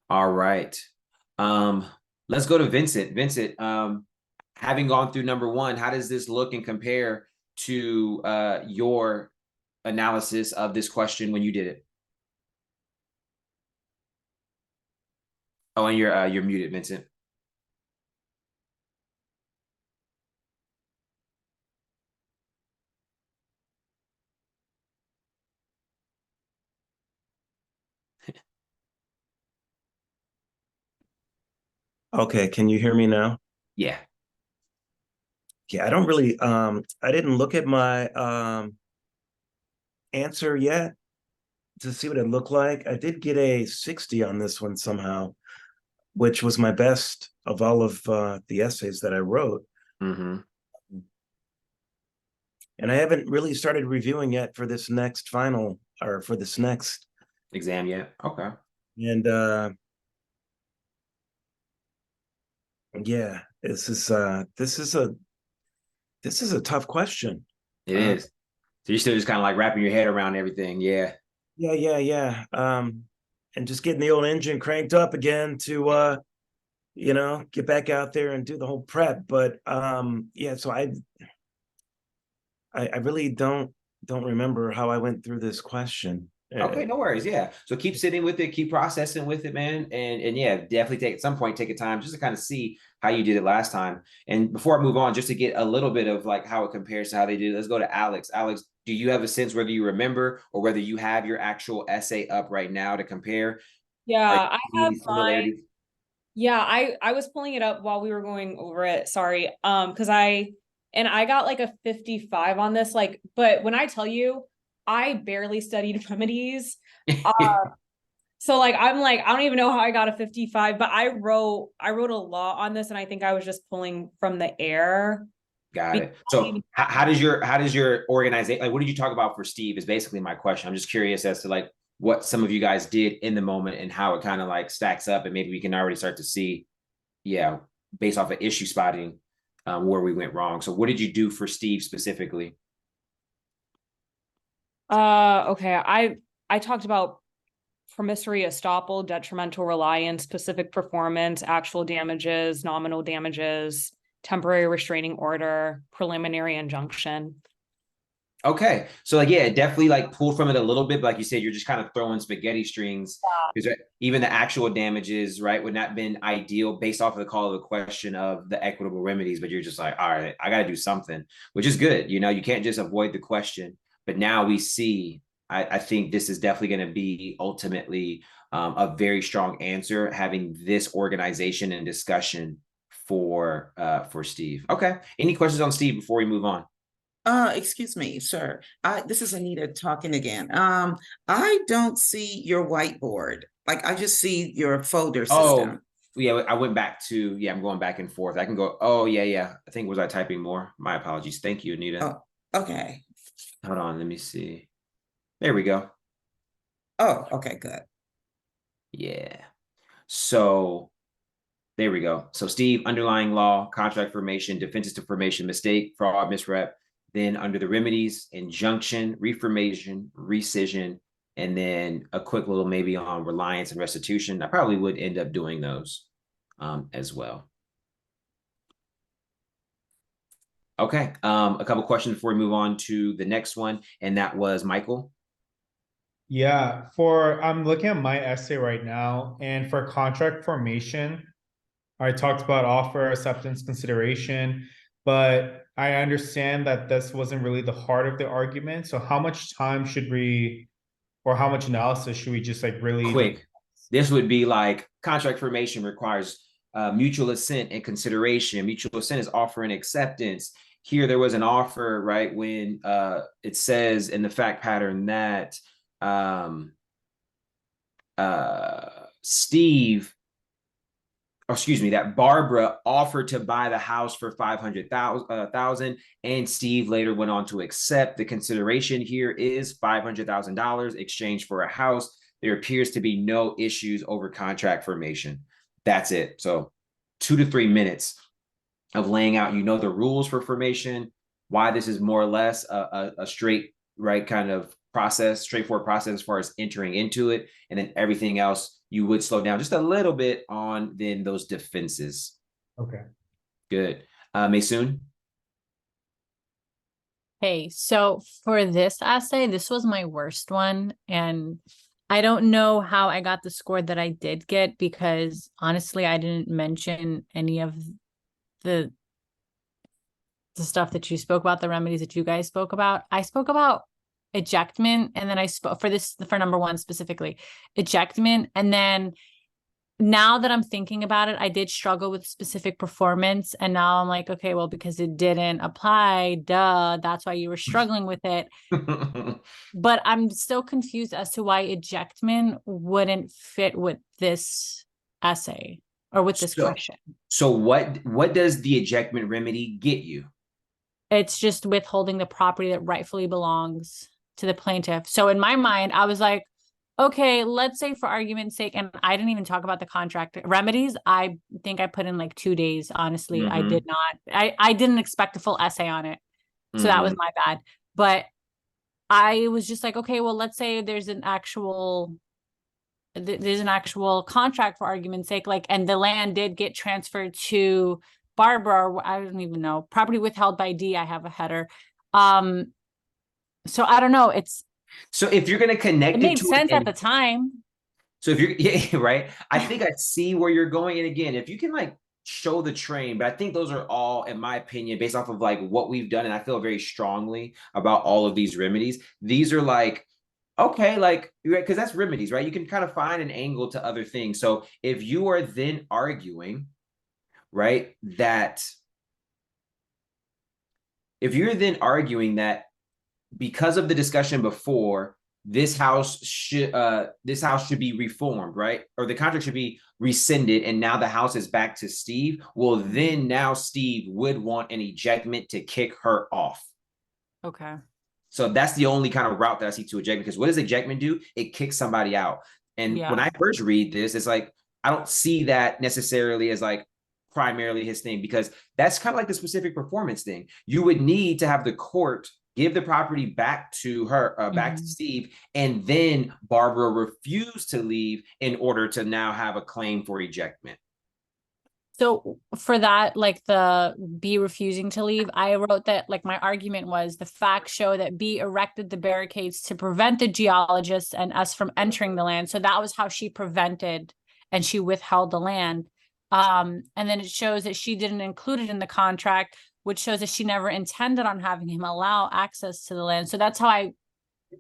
All right. Let's go to Vincent. Vincent, having gone through number one, how does this look and compare to your analysis of this question when you did it? Oh, and you're muted, Vincent. Okay, can you hear me now? Yeah. Yeah, I don't really I didn't look at my answer yet to see what it looked like. I did get a 60 on this one somehow, which was my best of all of the essays that I wrote. Mm-hmm. And I haven't really started reviewing yet for this next final or for this next exam yet. Okay. And yeah, this is a tough question. It is. So you're still just kind of like wrapping your head around everything. Yeah. Yeah. And just getting the old engine cranked up again to get back out there and do the whole prep. But yeah, so I really don't remember how I went through this question. Okay, no worries. Yeah. So keep sitting with it, keep processing with it, man. And yeah, definitely take at some point, take a time just to kind of see how you did it last time. And before I move on, just to get a little bit of like how it compares to how they did it, let's go to Alex. Alex, do you have a sense whether you remember or whether you have your actual essay up right now to compare? Yeah, I have similarities? Yeah, I was pulling it up while we were going over it. Sorry. Because I got like a 55 on this, like, but when I tell you I barely studied remedies. So like I'm like, I don't even know how I got a 55, but I wrote a lot on this, and I think I was just pulling from the air. Got it. So how does your organization, like, what did you talk about for Steve is basically my question. I'm just curious as to like what some of you guys did in the moment and how it kind of like stacks up, and maybe we can already start to see, yeah, based off of issue spotting, where we went wrong. So what did you do for Steve specifically? Okay. I talked about promissory estoppel, detrimental reliance, specific performance, actual damages, nominal damages, temporary restraining order, preliminary injunction. Okay. So like, yeah, it definitely like pulled from it a little bit, but like you said, you're just kind of throwing spaghetti strings because even the actual damages, right, would not have been ideal based off of the call of the question of the equitable remedies, but you're just like, all right, I got to do something, which is good. You know, you can't just avoid the question, but now we see, I think this is definitely going to be ultimately a very strong answer, having this organization and discussion for Steve. Okay. Any questions on Steve before we move on? Excuse me, sir. This is Anita talking again. I don't see your whiteboard. Like I just see your folder system. Oh, yeah, I went back to, I'm going back and forth. I can go, oh, yeah. I think, was I typing more? My apologies. Thank you, Anita. Oh, okay. Hold on, let me see. There we go. Oh, okay, good. Yeah. So there we go. So Steve, underlying law, contract formation, defenses to formation, mistake, fraud, misrep, Then under the remedies, injunction, reformation, rescission, and then a quick little maybe on reliance and restitution. I probably would end up doing those as well. Okay, a couple questions before we move on to the next one, and that was Michael. Yeah, I'm looking at my essay right now, and for contract formation, I talked about offer, acceptance, consideration, but I understand that this wasn't really the heart of the argument. So how much time should we, or how much analysis should we just like really Quick? This would be like contract formation requires mutual assent and consideration. Mutual assent is offer and acceptance. Here there was an offer, right? When it says in the fact pattern that Steve, or excuse me, that Barbara offered to buy the house for $500,000, and Steve later went on to accept. The consideration here is $500,000 exchanged for a house. There appears to be no issues over contract formation. That's it. So 2 to 3 minutes of laying out, the rules for formation, why this is more or less a straight, right, kind of process, straightforward process as far as entering into it. And then everything else, you would slow down just a little bit on then those defenses. Okay. Good. Maysoon? Hey, so for this essay, this was my worst one. And I don't know how I got the score that I did get, because honestly, I didn't mention any of the stuff that you spoke about, the remedies that you guys spoke about. I spoke about ejectment, and then I spoke for number one specifically, ejectment. And then now that I'm thinking about it, I did struggle with specific performance. And now I'm like, okay, well, because it didn't apply, that's why you were struggling with it. But I'm still confused as to why ejectment wouldn't fit with this essay or with this question. So what does the ejectment remedy get you? It's just withholding the property that rightfully belongs to the plaintiff. So in my mind, I was like, okay, let's say for argument's sake, and I didn't even talk about the contract remedies. I think I put in like 2 days. Honestly, I did not. I didn't expect a full essay on it. So that was my bad. But I was just like, okay, well, let's say there's an actual contract for argument's sake, like, and the land did get transferred to Barbara, or I don't even know, property withheld by D. I have a header. So I don't know. So if you're going to connect it made sense at the time. So if you're right, I think I see where you're going. And again, if you can like show the train, but I think those are all, in my opinion, based off of like what we've done. And I feel very strongly about all of these remedies. These are like, okay, like, because that's remedies, right? You can kind of find an angle to other things. So if you are then arguing, right, that if you're then arguing that because of the discussion before, this house should be reformed, right? Or the contract should be rescinded, and now the house is back to Steve. Well, then now Steve would want an ejectment to kick her off. Okay. So that's the only kind of route that I see to ejectment, because what does ejectment do? It kicks somebody out. And when I first read this, it's like, I don't see that necessarily as like primarily his thing, because that's kind of like the specific performance thing. You would need to have the court give the property back to her, back to Steve, and then Barbara refused to leave in order to now have a claim for ejectment. So for that, like the B refusing to leave, I wrote that like my argument was the facts show that B erected the barricades to prevent the geologists and us from entering the land. So that was how she prevented and she withheld the land. And then it shows that she didn't include it in the contract, which shows that she never intended on having him allow access to the land. So that's how I.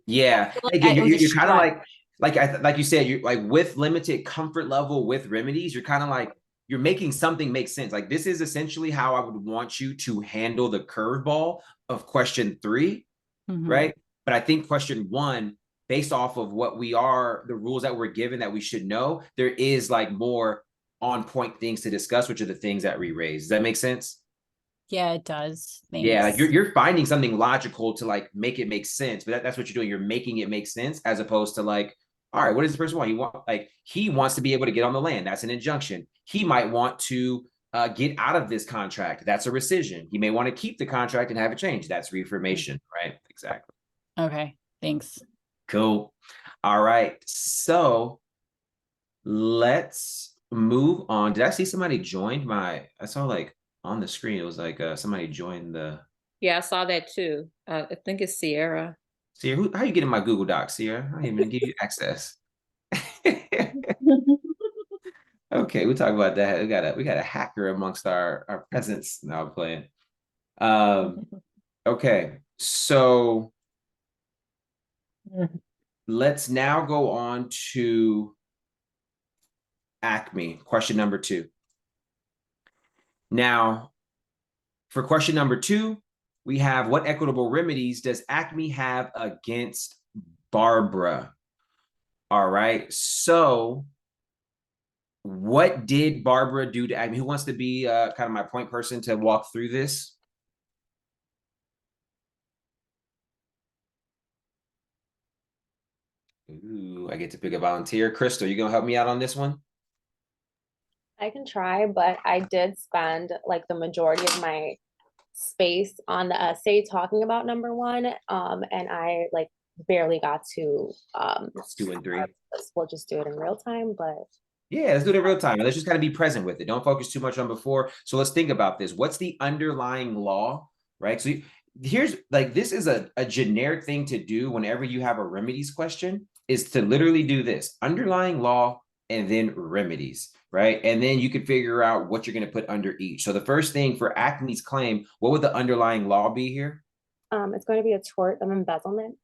Yeah, again, you're kind of like you said, you're like with limited comfort level with remedies, you're kind of like, you're making something make sense. Like this is essentially how I would want you to handle the curveball of question 3, right? But I think question 1, based off of what the rules that we're given that we should know, there is like more on point things to discuss, which are the things that we raise. Does that make sense? Yeah, it does. Thanks. Yeah, like you're finding something logical to like make it make sense, but that's what you're doing. You're making it make sense, as opposed to like, all right, what does this person want? He wants to be able to get on the land. That's an injunction. He might want to get out of this contract. That's a rescission. He may want to keep the contract and have it changed. That's reformation, right? Exactly. Okay, thanks. Cool. All right. So let's move on. Did I see somebody joined my, I saw like on the screen, it was like somebody joined the. Yeah, I saw that too. I think it's Sierra. Sierra, how you getting my Google Docs, Sierra? I didn't even give you access. Okay, we'll talk about that. We got a hacker amongst our presence. Now I'm playing. Okay, so let's now go on to Acme, question number 2. Now, for question number 2, we have, what equitable remedies does Acme have against Barbara? All right, so what did Barbara do to Acme? Who wants to be kind of my point person to walk through this? Ooh, I get to pick a volunteer. Crystal, you gonna help me out on this one? I can try, but I did spend like the majority of my space on the essay talking about number 1. And I like barely got to 2 and 3. we'll just do it in real time, but Yeah, let's do it in real time. Let's just kind of be present with it. Don't focus too much on before. So let's think about this. What's the underlying law, right? So here's like, this is a generic thing to do whenever you have a remedies question, is to literally do this: underlying law and then remedies, right? And then you can figure out what you're going to put under each. So the first thing for Acme's claim, what would the underlying law be here? it's going to be a tort of embezzlement.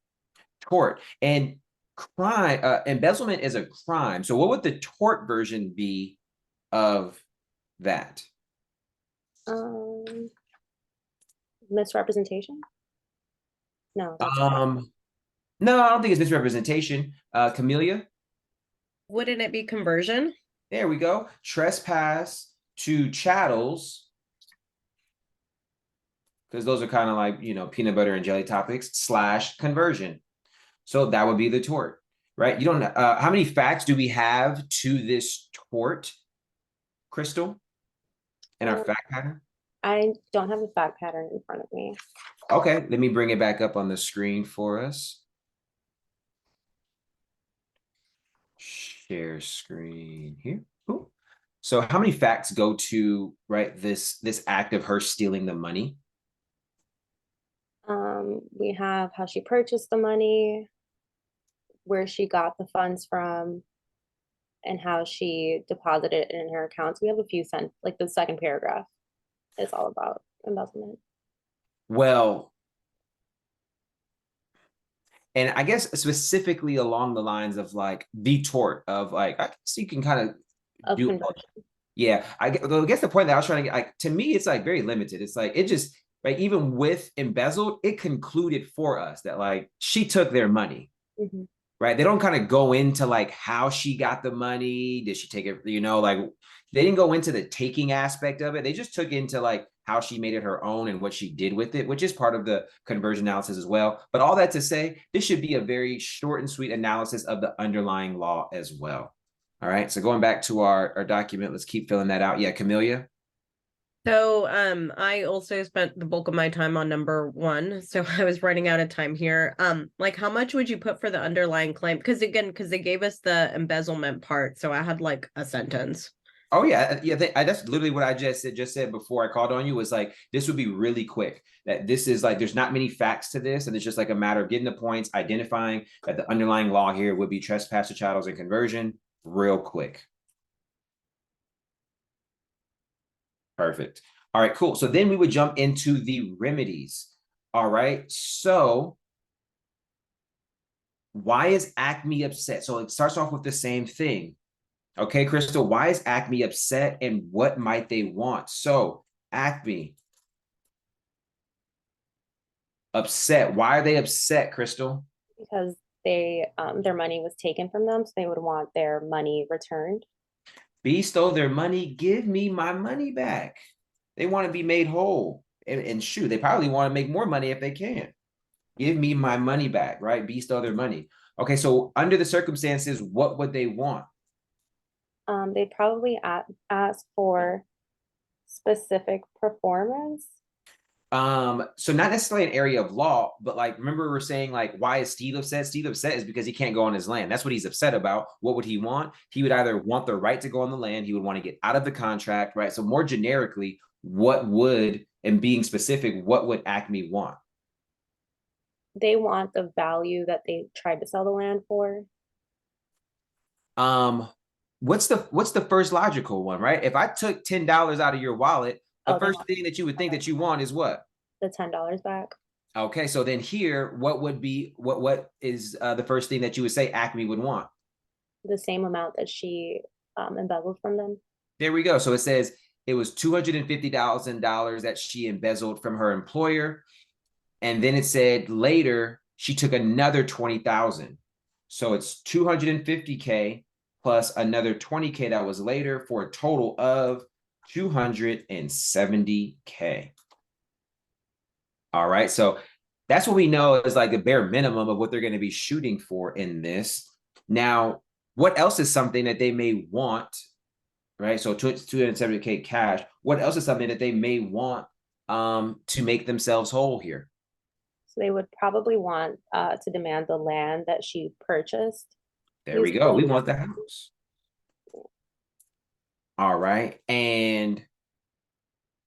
Tort. And crime, embezzlement is a crime. So what would the tort version be of that? Misrepresentation? No. No, I don't think it's misrepresentation. Camelia? Wouldn't it be conversion? There we go. Trespass to chattels, because those are kind of like, you know, peanut butter and jelly topics, / conversion. So that would be the tort, right? You don't, how many facts do we have to this tort, Crystal, in our fact pattern? I don't have the fact pattern in front of me. Okay, let me bring it back up on the screen for us. Share screen here. Cool. So how many facts go to, right, this act of her stealing the money? We have how she purchased the money, where she got the funds from, and how she deposited it in her accounts. We have a few like the second paragraph is all about embezzlement. Well, and I guess specifically along the lines of like the tort of like, I guess you can kind of do. Yeah, I guess the point that I was trying to get, like, to me, it's like very limited. It's like, it just, right, even with embezzled, it concluded for us that like she took their money. Right? They don't kind of go into like how she got the money. Did she take it? You know, like they didn't go into the taking aspect of it. They just took into like how she made it her own and what she did with it, which is part of the conversion analysis as well. But all that to say, this should be a very short and sweet analysis of the underlying law as well. All right. So going back to our document, let's keep filling that out. Yeah, Camelia. So I also spent the bulk of my time on number 1. So I was running out of time here. Like how much would you put for the underlying claim? Because they gave us the embezzlement part. So I had like a sentence. Oh yeah, yeah. That's literally what I just said before I called on you, was like, this would be really quick. That this is like, there's not many facts to this, and it's just like a matter of getting the points, identifying that the underlying law here would be trespass to chattels and conversion, real quick. Perfect. All right, cool. So then we would jump into the remedies. All right. So why is Acme upset? So it starts off with the same thing. Okay, Crystal, why is Acme upset and what might they want? So Acme upset. Why are they upset, Crystal? Because they their money was taken from them, so they would want their money returned. B stole their money. Give me my money back. They want to be made whole. And shoot, they probably want to make more money if they can. Give me my money back, right? B stole their money. Okay, so under the circumstances, what would they want? They probably ask for Specific performance? So not necessarily an area of law, but like, remember we were saying like, why is Steve upset? Steve upset is because he can't go on his land. That's what he's upset about. What would he want? He would either want the right to go on the land. He would want to get out of the contract, right? So more generically, what would, and being specific, what would Acme want? They want the value that they tried to sell the land for. What's the first logical one, right? If I took $10 out of your wallet, the first thing that you would think that you want is what? The $10 back. Okay, so then here, what would be what is the first thing that you would say Acme would want? The same amount that she embezzled from them. There we go. So it says it was $250,000 that she embezzled from her employer, and then it said later she took another 20,000. So it's 250K plus another 20K that was later for a total of 270K. All right, so that's what we know is like the bare minimum of what they're going to be shooting for in this. Now, what else is something that they may want, right? So 270K cash. What else is something that they may want to make themselves whole here? So they would probably want to demand the land that she purchased. There we go. We want the house. All right. And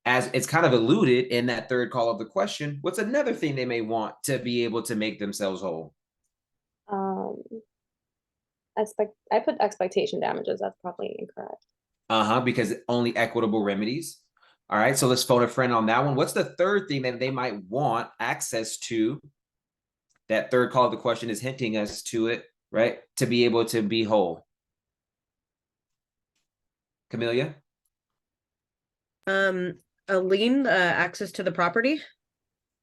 as it's kind of alluded in that third call of the question, what's another thing they may want to be able to make themselves whole? I put expectation damages. That's probably incorrect. Because only equitable remedies. All right, so let's phone a friend on that one. What's the third thing that they might want access to? That third call of the question is hinting us to it, right? To be able to be whole. Camelia? A lien, access to the property.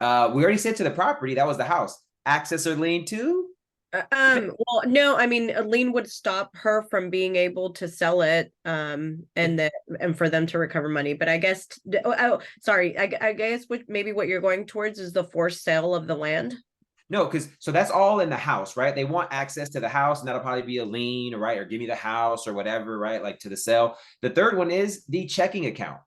We already said to the property. That was the house. Access or lien to? Well, no, I mean, a lien would stop her from being able to sell it, and for them to recover money. But I guess, sorry, I guess maybe what you're going towards is the forced sale of the land. No, so that's all in the house, right? They want access to the house, and that'll probably be a lien, right? Or give me the house or whatever, right? Like to the sale. The third one is the checking account.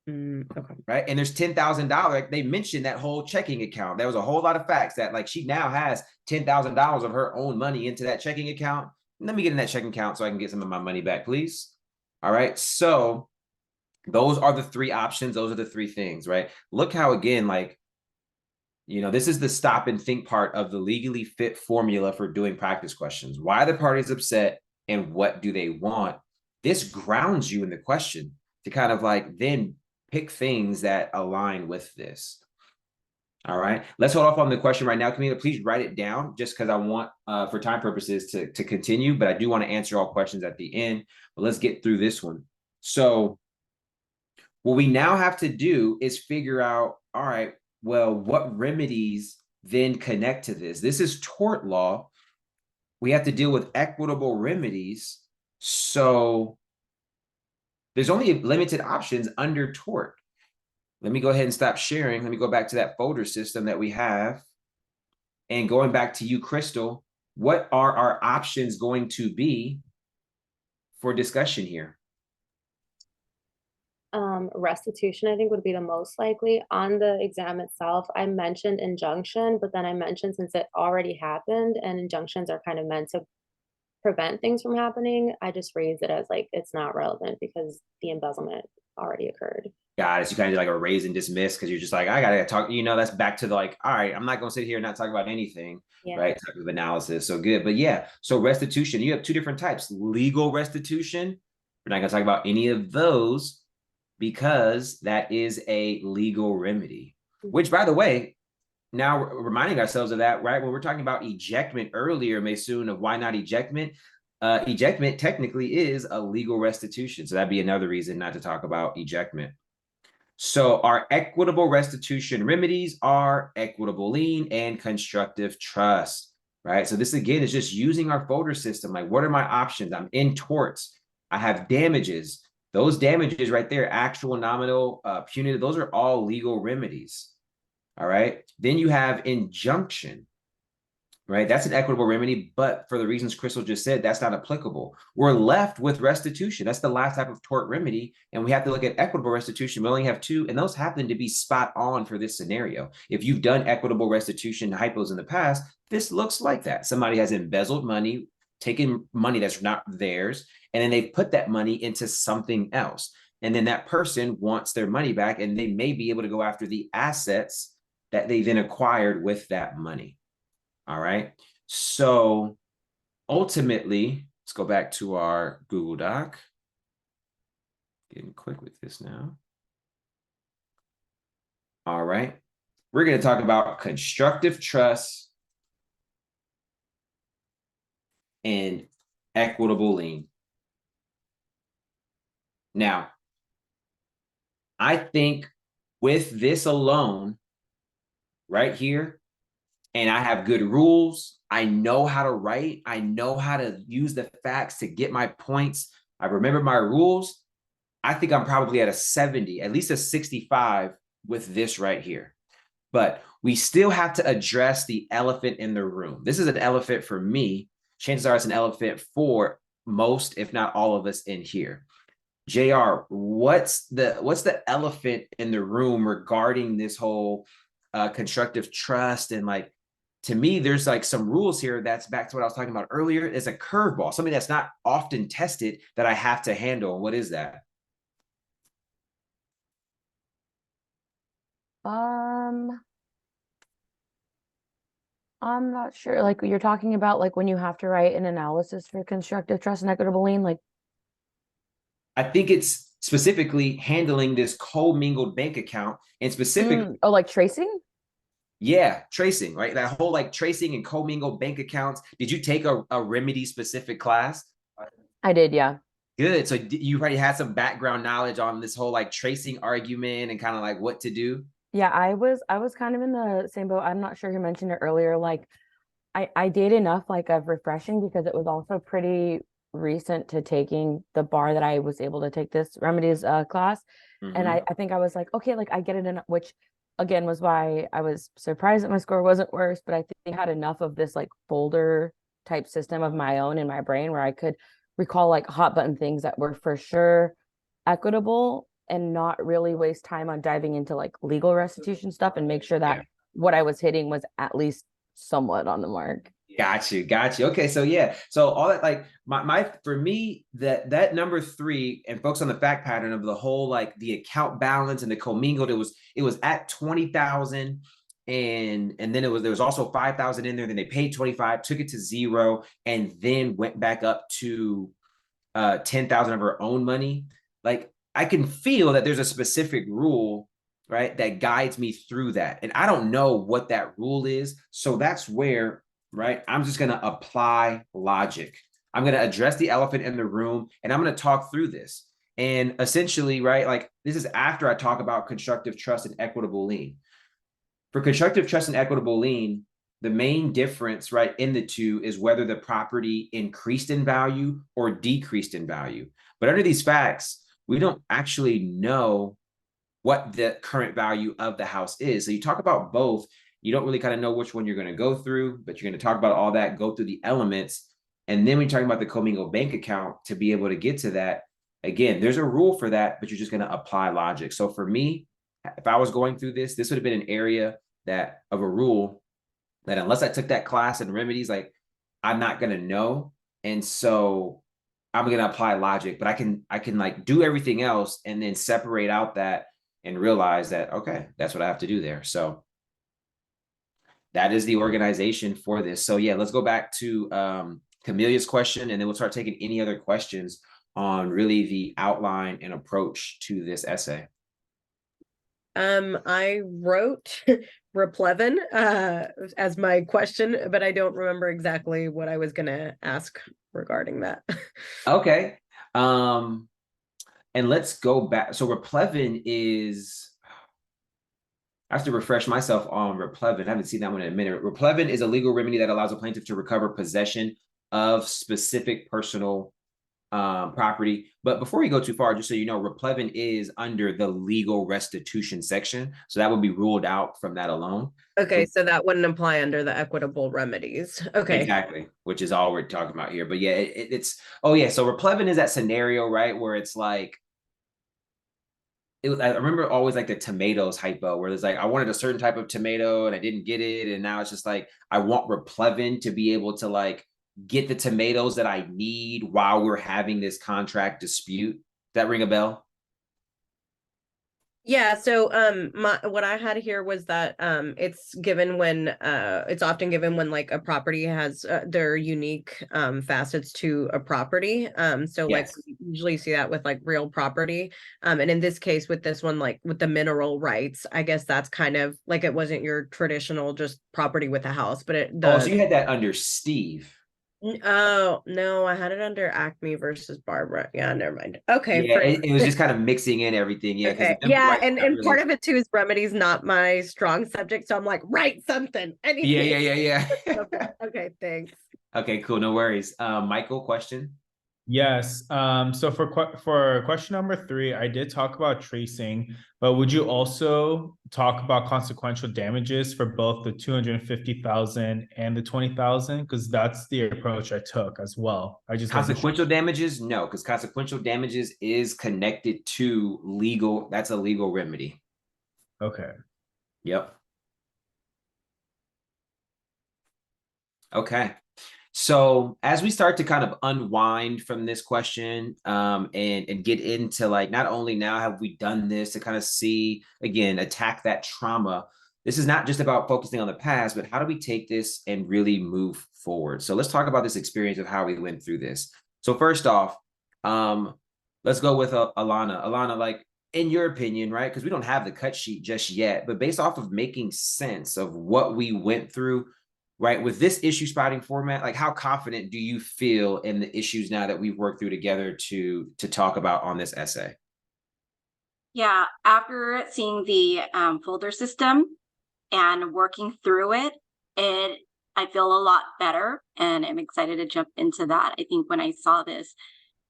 Okay. Right. And there's $10,000. They mentioned that whole checking account. There was a whole lot of facts that like she now has $10,000 of her own money into that checking account. Let me get in that checking account so I can get some of my money back, please. All right. So those are the three options. Those are the three things, right? Look how, again, like, this is the stop and think part of the legally fit formula for doing practice questions. Why are the parties upset and what do they want? This grounds you in the question to kind of like then pick things that align with this. All right, let's hold off on the question right now. Camila, please write it down just because I want, for time purposes, to continue, but I do want to answer all questions at the end. But let's get through this one. So what we now have to do is figure out, all right, well, what remedies then connect to this? This is tort law. We have to deal with equitable remedies. So there's only limited options under tort. Let me go ahead and stop sharing. Let me go back to that folder system that we have. And going back to you, Crystal, what are our options going to be for discussion here? Restitution, I think, would be the most likely. On the exam itself, I mentioned injunction, but then I mentioned since it already happened and injunctions are kind of meant to prevent things from happening, I just raised it as like it's not relevant because the embezzlement already occurred. Got it. So you kind of do like a raise and dismiss because you're just like, I gotta talk, that's back to the like, all right, I'm not gonna sit here and not talk about anything, right? Type of analysis. So good. But yeah, so restitution, you have two different types. Legal restitution, we're not gonna talk about any of those because that is a legal remedy, which, by the way, now we're reminding ourselves of that, right? When we're talking about ejectment earlier, Maysoon, of why not ejectment? Ejectment technically is a legal restitution. So that'd be another reason not to talk about ejectment. So our equitable restitution remedies are equitable lien and constructive trust, right? So this, again, is just using our folder system. Like, what are my options? I'm in torts. I have damages. Those damages right there, actual, nominal, punitive, those are all legal remedies. All right. Then you have injunction, right? That's an equitable remedy, but for the reasons Crystal just said, that's not applicable. We're left with restitution. That's the last type of tort remedy, and we have to look at equitable restitution. We only have two, and those happen to be spot on for this scenario. If you've done equitable restitution hypos in the past, this looks like that. Somebody has embezzled money, taken money that's not theirs, and then they've put that money into something else. And then that person wants their money back, and they may be able to go after the assets that they then acquired with that money. All right. So ultimately, let's go back to our Google Doc. Getting quick with this now. All right. We're going to talk about constructive trust and equitable lien. Now, I think with this alone, right here, and I have good rules, I know how to write, I know how to use the facts to get my points, I remember my rules, I think I'm probably at a 70, at least a 65 with this right here. But we still have to address the elephant in the room. This is an elephant for me. Chances are it's an elephant for most, if not all of us in here. JR, what's the elephant in the room regarding this whole constructive trust? And like, to me, there's like some rules here that's back to what I was talking about earlier. Is a curveball, something that's not often tested that I have to handle. What is that? I'm not sure. Like you're talking about like when you have to write an analysis for constructive trust and equitable lien, like I think it's specifically handling this commingled bank account and specifically oh, like tracing? Yeah, tracing, right? That whole like tracing and commingled bank accounts. Did you take a remedy specific class? I did, yeah. Good. So you already had some background knowledge on this whole like tracing argument and kind of like what to do. Yeah, I was kind of in the same boat. I'm not sure who mentioned it earlier. Like I did enough like of refreshing because it was also pretty recent to taking the bar that I was able to take this remedies class. And I think I was like, okay, like I get it in, which again was why I was surprised that my score wasn't worse, but I think I had enough of this like folder type system of my own in my brain where I could recall like hot button things that were for sure equitable and not really waste time on diving into like legal restitution stuff and make sure that what I was hitting was at least somewhat on the mark. Got you. Okay, so yeah, so all that like my for me that number 3 and focus on the fact pattern of the whole like the account balance and the commingled. It was at 20,000 and then there was also 5,000 in there. Then they paid 25, took it to 0, and then went back up to 10,000 of her own money. Like I can feel that there's a specific rule, right, that guides me through that, and I don't know what that rule is. So that's where, right, I'm just going to apply logic. I'm going to address the elephant in the room, and I'm going to talk through this. And essentially, right, like this is after I talk about constructive trust and equitable lien. For constructive trust and equitable lien, the main difference, right, in the two is whether the property increased in value or decreased in value. But under these facts, we don't actually know what the current value of the house is. So you talk about both. You don't really kind of know which one you're going to go through, but you're going to talk about all that, go through the elements. And then when you're talking about the commingled bank account, to be able to get to that, again, there's a rule for that, but you're just going to apply logic. So for me, if I was going through this would have been an area that of a rule that unless I took that class in remedies, like I'm not going to know. And so I'm going to apply logic, but I can like do everything else and then separate out that and realize that, okay, that's what I have to do there. So that is the organization for this. So yeah, let's go back to Camille's question, and then we'll start taking any other questions on really the outline and approach to this essay. I wrote replevin as my question, but I don't remember exactly what I was gonna ask regarding that. Okay. And let's go back. So replevin is, I have to refresh myself on replevin. I haven't seen that one in a minute. Replevin is a legal remedy that allows a plaintiff to recover possession of specific personal property. But before we go too far, just so you know, replevin is under the legal restitution section. So that would be ruled out from that alone. Okay, so that wouldn't apply under the equitable remedies. Okay. Exactly, which is all we're talking about here. But yeah, it's, oh yeah, so replevin is that scenario, right, where it's like, I remember always like the tomatoes hypo, where it's like I wanted a certain type of tomato and I didn't get it, and now it's just like I want replevin to be able to like get the tomatoes that I need while we're having this contract dispute. Does that ring a bell? Yeah, so what I had here was that it's given when it's often given when like a property has their unique facets to a property. So like Yes. we usually see that with like real property. And in this case with this one, like with the mineral rights, I guess that's kind of like it wasn't your traditional just property with a house, but Oh, so you had that under Steve. Oh no, I had it under Acme versus Barbara. Yeah, never mind. Okay, Yeah, it was just kind of mixing in everything. Yeah, because okay. Yeah, and part of it too is remedies not my strong subject, so I'm like, write something, anything. Yeah. Okay, thanks. Okay, cool. No worries. Michael, question? Yes. So for question number 3, I did talk about tracing, but would you also talk about consequential damages for both the 250,000 and the 20,000? Because that's the approach I took as well. I just Consequential damages? No, because consequential damages is connected to legal. That's a legal remedy. Okay. Yep. Okay. So as we start to kind of unwind from this question and get into like, not only now have we done this to kind of see, again, attack that trauma. This is not just about focusing on the past, but how do we take this and really move forward? So let's talk about this experience of how we went through this. So first off, let's go with Alana. Alana, like in your opinion, right? Because we don't have the cut sheet just yet, but based off of making sense of what we went through, right, with this issue spotting format, like how confident do you feel in the issues now that we've worked through together to talk about on this essay? Yeah, after seeing the folder system and working through it, I feel a lot better, and I'm excited to jump into that. I think when I saw this,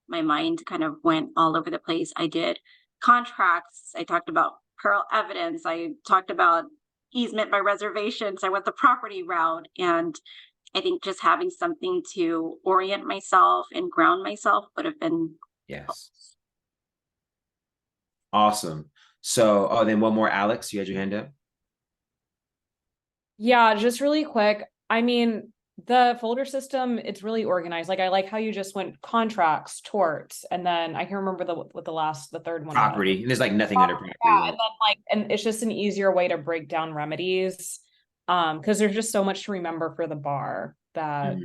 my mind kind of went all over the place. I did contracts, I talked about pearl evidence, I talked about easement by reservations, I went the property route, and I think just having something to orient myself and ground myself would have been yes. Awesome. So, oh, then one more, Alex, you had your hand up. Yeah, just really quick. I mean, the folder system, it's really organized. Like I like how you just went contracts, torts, and then I can't remember the third one. Property. And there's like nothing under property. Yeah, and then and it's just an easier way to break down remedies. Because there's just so much to remember for the bar that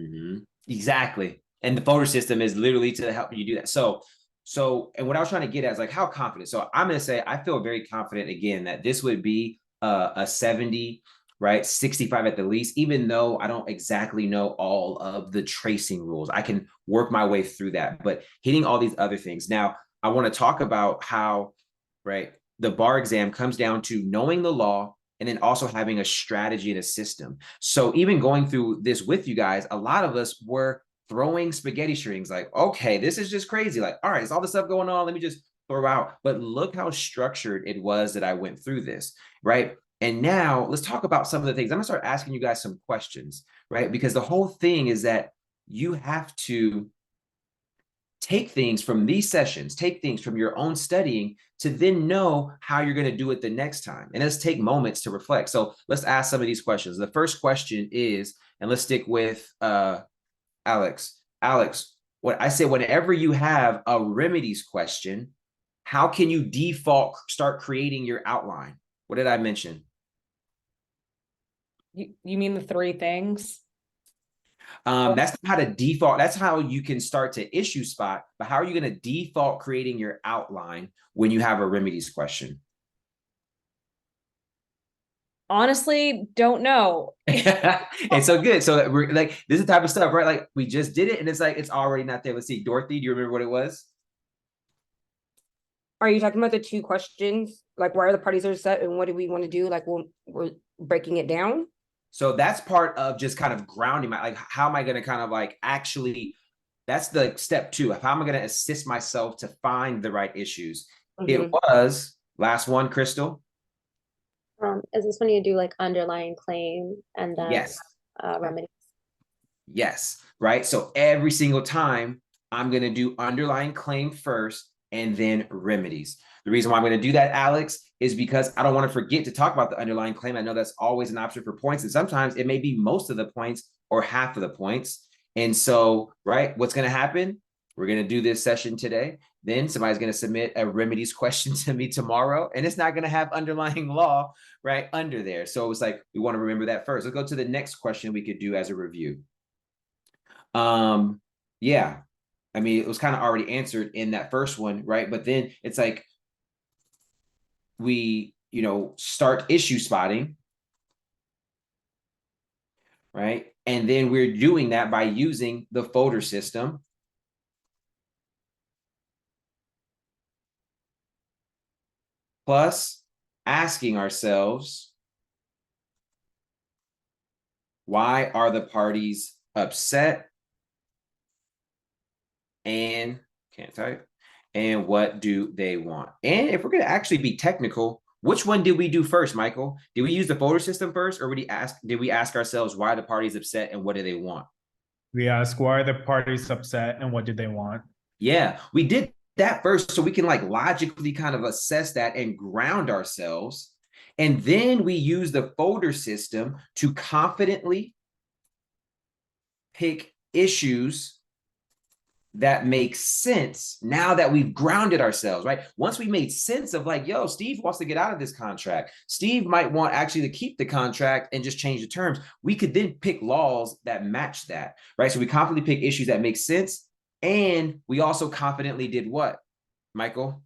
exactly. And the folder system is literally to help you do that. So and what I was trying to get at is like how confident. So I'm gonna say I feel very confident again that this would be a 70, right? 65 at the least, even though I don't exactly know all of the tracing rules. I can work my way through that, but hitting all these other things. Now, I want to talk about how, right, the bar exam comes down to knowing the law and then also having a strategy and a system. So even going through this with you guys, a lot of us were throwing spaghetti strings like, okay, this is just crazy. Like, all right, it's all this stuff going on. Let me just throw out. But look how structured it was that I went through this, right? And now let's talk about some of the things. I'm gonna start asking you guys some questions, right? Because the whole thing is that you have to take things from these sessions, take things from your own studying to then know how you're going to do it the next time. And let's take moments to reflect. So let's ask some of these questions. The first question is, and let's stick with Alex. Alex, what I say, whenever you have a remedies question, how can you default start creating your outline? What did I mention? You mean the 3 things? That's how to default. That's how you can start to issue spot. But how are you going to default creating your outline when you have a remedies question? Honestly, don't know. It's so good. So we're like, this is the type of stuff, right? Like we just did it and it's like, it's already not there. Let's see. Dorothy, do you remember what it was? Are you talking about the 2 questions? Like where the parties are set and what do we want to do? Like we're breaking it down? So that's part of just kind of grounding my, like, how am I going to kind of like actually That's the step 2. How am I going to assist myself to find the right issues? It Mhm. was last one, Crystal. Is this when you do like underlying claim and then Yes. remedies? Yes. Right. So every single time I'm going to do underlying claim first and then remedies. The reason why I'm going to do that, Alex, is because I don't want to forget to talk about the underlying claim. I know that's always an option for points. And sometimes it may be most of the points or half of the points. And so, right, what's going to happen? We're going to do this session today. Then somebody's going to submit a remedies question to me tomorrow, and it's not going to have underlying law right under there. So it's like, we want to remember that first. Let's go to the next question we could do as a review. Yeah, I mean, it was kind of already answered in that first one, right? But then it's like we, start issue spotting, right? And then we're doing that by using the folder system. Plus asking ourselves, why are the parties upset? And can't type. And what do they want? And if we're going to actually be technical, which one did we do first, Michael? Did we use the folder system first, or did we ask ourselves why the party's upset and what do they want? We ask why are the parties upset and what do they want? Yeah, we did that first so we can like logically kind of assess that and ground ourselves. And then we use the folder system to confidently pick issues that makes sense now that we've grounded ourselves, right? Once we made sense of like, yo, Steve wants to get out of this contract. Steve might want actually to keep the contract and just change the terms. We could then pick laws that match that, right? So we confidently pick issues that make sense. And we also confidently did what, Michael?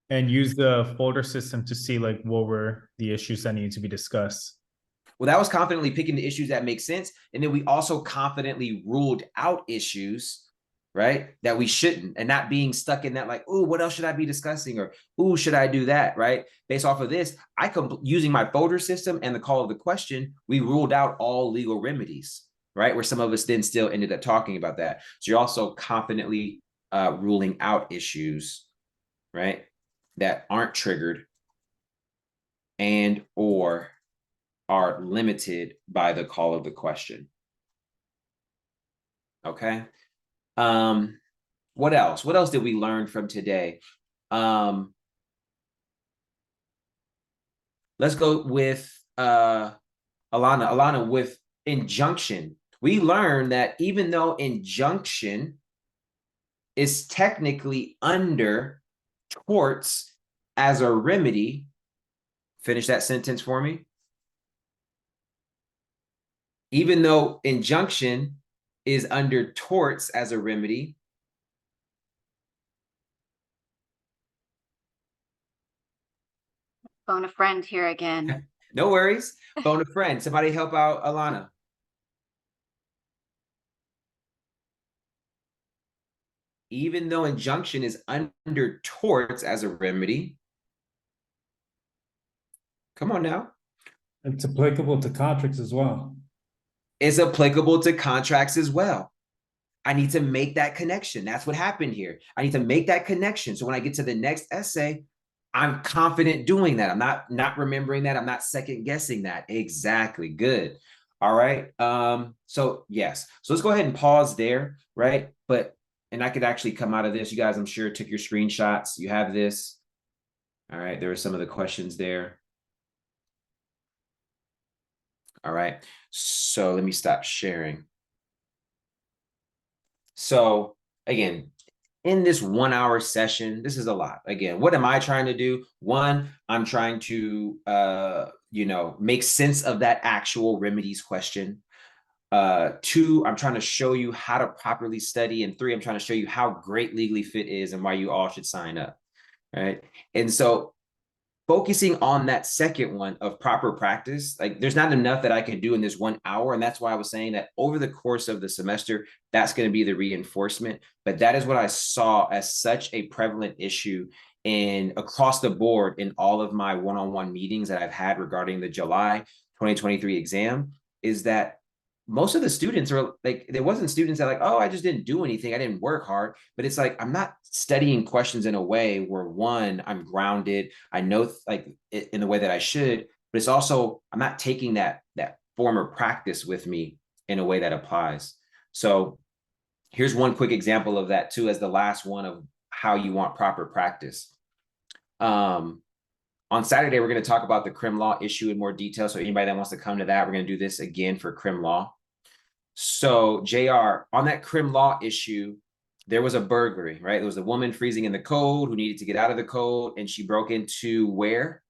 And use the folder system to see like what were the issues that need to be discussed. Well, that was confidently picking the issues that make sense. And then we also confidently ruled out issues, right, that we shouldn't, and not being stuck in that like, oh, what else should I be discussing? Or, oh, should I do that, right? Based off of this, using my folder system and the call of the question, we ruled out all legal remedies, right? Where some of us then still ended up talking about that. So you're also confidently ruling out issues, right, that aren't triggered and or are limited by the call of the question. Okay. What else? What else did we learn from today? Let's go with Alana. Alana, with injunction. We learned that even though injunction is technically under torts as a remedy, finish that sentence for me. Even though injunction is under torts as a remedy, Phone a friend here again. no worries. Phone a friend. Somebody help out Alana. Even though injunction is under torts as a remedy, come on now. It's applicable to contracts as well. It's applicable to contracts as well. I need to make that connection. That's what happened here. I need to make that connection. So when I get to the next essay, I'm confident doing that. I'm not remembering that. I'm not second guessing that. Exactly. Good. All right. So yes. So let's go ahead and pause there. Right. And I could actually come out of this. You guys, I'm sure, took your screenshots. You have this. All right. There are some of the questions there. All right. So let me stop sharing. So again, in this 1 hour session, this is a lot. Again, what am I trying to do? One, I'm trying to, make sense of that actual remedies question. Two, I'm trying to show you how to properly study. And three, I'm trying to show you how great Legally Fit is and why you all should sign up. Right. And so focusing on that second one of proper practice, like there's not enough that I can do in this 1 hour. And that's why I was saying that over the course of the semester, that's going to be the reinforcement. But that is what I saw as such a prevalent issue across the board in all of my one-on-one meetings that I've had regarding the July 2023 exam, is that most of the students are like, there wasn't students that like, oh, I just didn't do anything. I didn't work hard. But it's like, I'm not studying questions in a way where one, I'm grounded. I know like in the way that I should, but it's also, I'm not taking that former practice with me in a way that applies. So here's one quick example of that too, as the last one of how you want proper practice. On Saturday, we're going to talk about the crim law issue in more detail. So anybody that wants to come to that, we're going to do this again for crim law. So JR, on that crim law issue, there was a burglary, right? There was a woman freezing in the code who needed to get out of the code, and she broke into where?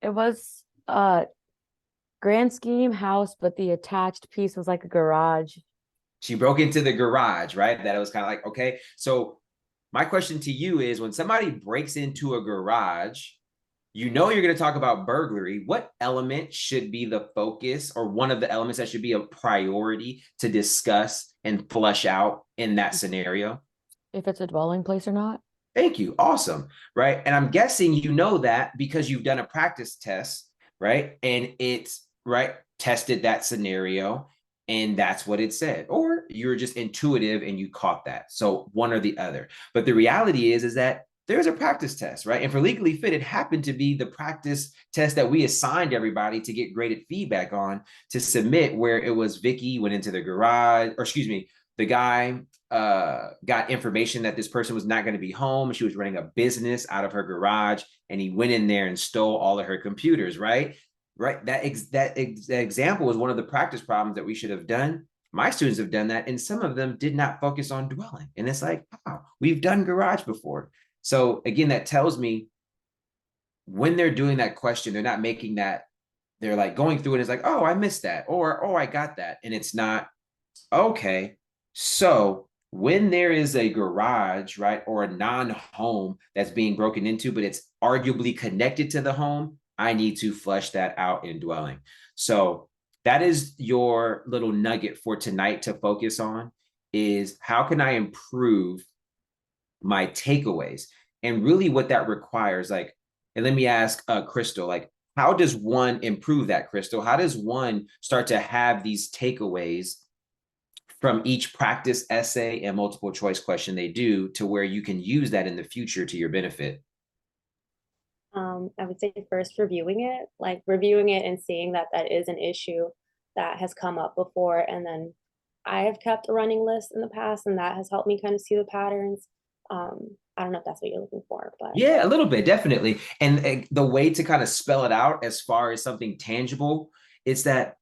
It was a grand scheme house, but the attached piece was like a garage. She broke into the garage, right? That it was kind of like, okay. So my question to you is, when somebody breaks into a garage, you know you're going to talk about burglary. What element should be the focus, or one of the elements that should be a priority to discuss and flush out in that scenario? If it's a dwelling place or not. Thank you. Awesome. Right. And I'm guessing you know that because you've done a practice test, right? And it's right, tested that scenario, and that's what it said. Or you're just intuitive and you caught that. So one or the other. But the reality is that there's a practice test, right? And for Legally Fit, it happened to be the practice test that we assigned everybody to get graded feedback on to submit, where it was Vicky went into the garage, or excuse me, the guy got information that this person was not going to be home. She was running a business out of her garage, and he went in there and stole all of her computers, right? Right. That example was one of the practice problems that we should have done. My students have done that, and some of them did not focus on dwelling. And it's like, wow, we've done garage before. So again, that tells me when they're doing that question, they're not making that, they're like going through it. It's like, oh, I missed that, or, oh, I got that. And it's not, okay. So when there is a garage, right, or a non-home that's being broken into, but it's arguably connected to the home, I need to flesh that out in dwelling. So that is your little nugget for tonight to focus on, is how can I improve my takeaways? And really what that requires, like, and let me ask Crystal, like, how does one improve that, Crystal? How does one start to have these takeaways from each practice essay and multiple choice question they do, to where you can use that in the future to your benefit? I would say first reviewing it, like reviewing it and seeing that that is an issue that has come up before. And then I have kept a running list in the past, and that has helped me kind of see the patterns. I don't know if that's what you're looking for, but yeah, a little bit, definitely. And the way to kind of spell it out as far as something tangible, it's that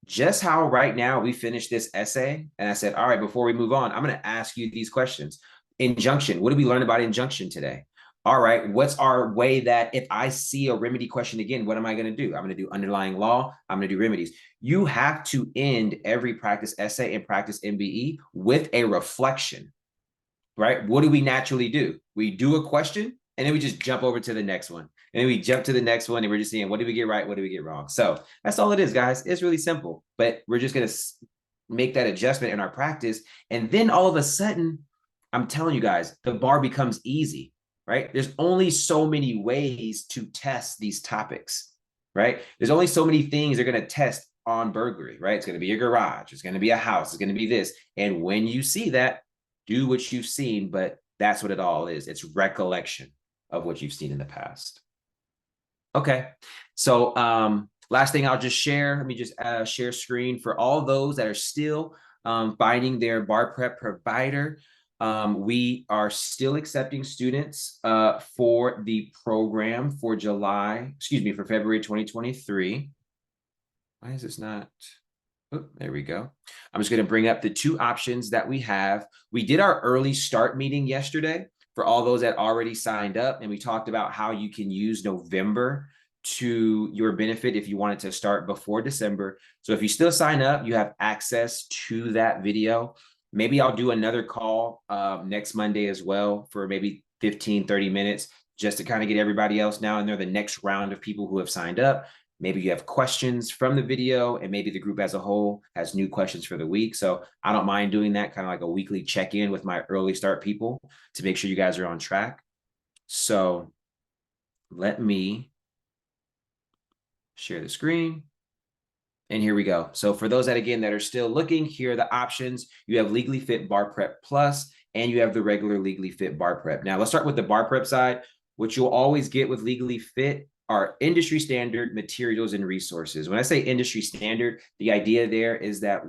just how right now we finished this essay, and I said, all right, before we move on, I'm going to ask you these questions. Injunction. What did we learn about injunction today? All right, what's our way that if I see a remedy question again, what am I going to do? I'm going to do underlying law. I'm going to do remedies. You have to end every practice essay and practice MBE with a reflection, right? What do we naturally do? We do a question, and then we just jump over to the next one. And then we jump to the next one, and we're just seeing, what did we get right? What did we get wrong? So that's all it is, guys. It's really simple, but we're just going to make that adjustment in our practice. And then all of a sudden, I'm telling you guys, the bar becomes easy, right? There's only so many ways to test these topics, right? There's only so many things they're going to test on burglary, right? It's going to be a garage. It's going to be a house. It's going to be this. And when you see that, do what you've seen, but that's what it all is. It's recollection of what you've seen in the past. Okay. So last thing I'll just share, let me just share screen for all those that are still finding their bar prep provider. We are still accepting students for the program for for February 2023. Why is this not? Oh, there we go. I'm just going to bring up the two options that we have. We did our early start meeting yesterday for all those that already signed up, and we talked about how you can use November to your benefit if you wanted to start before December. So if you still sign up, you have access to that video. Maybe I'll do another call next Monday as well for maybe 15-30 minutes, just to kind of get everybody else now, and they're the next round of people who have signed up. Maybe you have questions from the video, and maybe the group as a whole has new questions for the week. So I don't mind doing that, kind of like a weekly check-in with my early start people to make sure you guys are on track. So let me share the screen. And here we go. So for those that, again, that are still looking, here are the options. You have Legally Fit Bar Prep Plus, and you have the regular Legally Fit Bar Prep. Now let's start with the Bar Prep side. What you'll always get with Legally Fit are industry standard materials and resources. When I say industry standard, the idea there is that,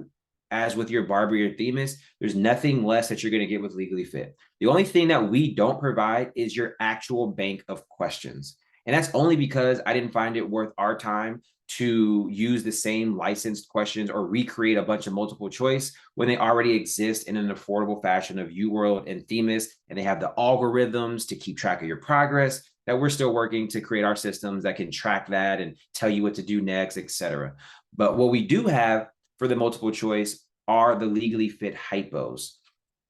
as with your barber, your themist, there's nothing less that you're going to get with Legally Fit. The only thing that we don't provide is your actual bank of questions. And that's only because I didn't find it worth our time to use the same licensed questions or recreate a bunch of multiple choice when they already exist in an affordable fashion of UWorld and Themis, and they have the algorithms to keep track of your progress that we're still working to create our systems that can track that and tell you what to do next, etc. But what we do have for the multiple choice are the Legally Fit hypos,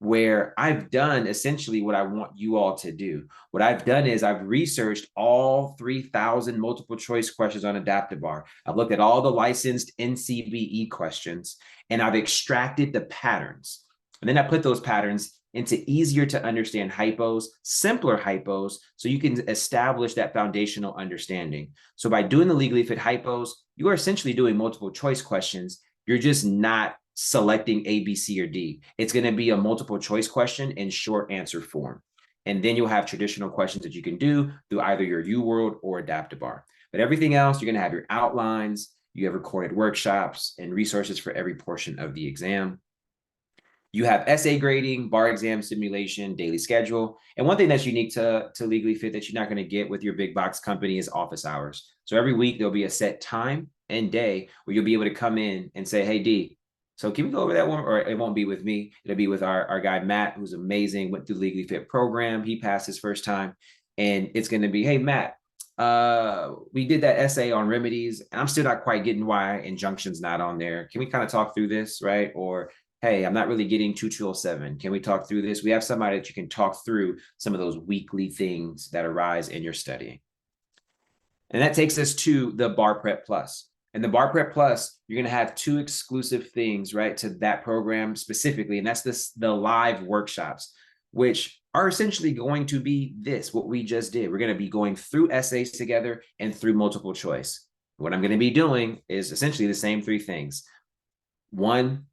where I've done essentially what I want you all to do. What I've done is I've researched all 3,000 multiple choice questions on Adaptabar. I've looked at all the licensed NCBE questions, and I've extracted the patterns. And then I put those patterns into easier to understand hypos, simpler hypos, so you can establish that foundational understanding. So by doing the Legally Fit hypos, you are essentially doing multiple choice questions. You're just not selecting A, B, C, or D. It's going to be a multiple choice question in short answer form. And then you'll have traditional questions that you can do through either your UWorld or Adaptabar. But everything else, you're going to have your outlines, you have recorded workshops and resources for every portion of the exam. You have essay grading, bar exam simulation, daily schedule. And one thing that's unique to Legally Fit that you're not going to get with your big box company is office hours. So every week there'll be a set time and day where you'll be able to come in and say, hey, D, so can we go over that one? Or it won't be with me. It'll be with our guy, Matt, who's amazing, went through the Legally Fit program. He passed his first time. And it's going to be, hey, Matt, we did that essay on remedies, and I'm still not quite getting why injunction's not on there. Can we kind of talk through this, right? Or, hey, I'm not really getting 2207. Can we talk through this? We have somebody that you can talk through some of those weekly things that arise in your studying. And that takes us to the Bar Prep Plus. And the Bar Prep Plus, you're going to have two exclusive things, right, to that program specifically. And that's the live workshops, which are essentially going to be what we just did. We're going to be going through essays together and through multiple choice. What I'm going to be doing is essentially the same three things. One,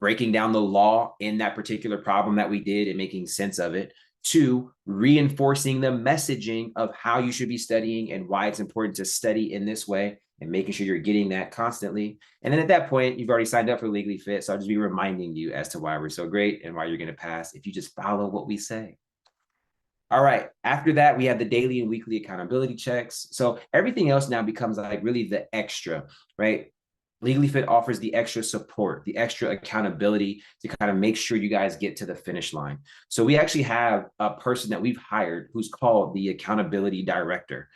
breaking down the law in that particular problem that we did and making sense of it. Two, reinforcing the messaging of how you should be studying and why it's important to study in this way and making sure you're getting that constantly. And then at that point, you've already signed up for Legally Fit. So I'll just be reminding you as to why we're so great and why you're going to pass if you just follow what we say. All right. After that, we have the daily and weekly accountability checks. So everything else now becomes like really the extra, right? Legally Fit offers the extra support, the extra accountability to kind of make sure you guys get to the finish line. So we actually have a person that we've hired who's called the accountability director,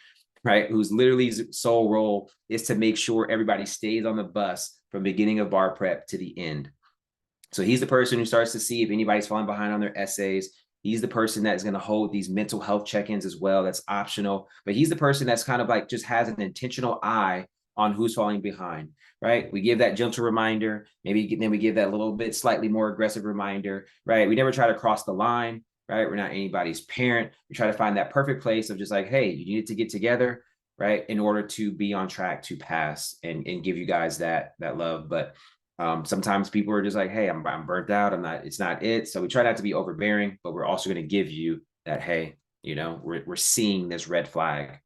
right? Whose literally sole role is to make sure everybody stays on the bus from beginning of bar prep to the end. So he's the person who starts to see if anybody's falling behind on their essays. He's the person that's going to hold these mental health check-ins as well. That's optional, but he's the person that's kind of like just has an intentional eye on who's falling behind, right? We give that gentle reminder, maybe then we give that little bit slightly more aggressive reminder, right? We never try to cross the line, right? We're not anybody's parent. We try to find that perfect place of just like, hey, you need to get together, right? In order to be on track to pass and give you guys that love. But sometimes people are just like, hey, I'm burnt out. It's not it. So we try not to be overbearing, but we're also going to give you that, hey, you know, we're seeing this red flag.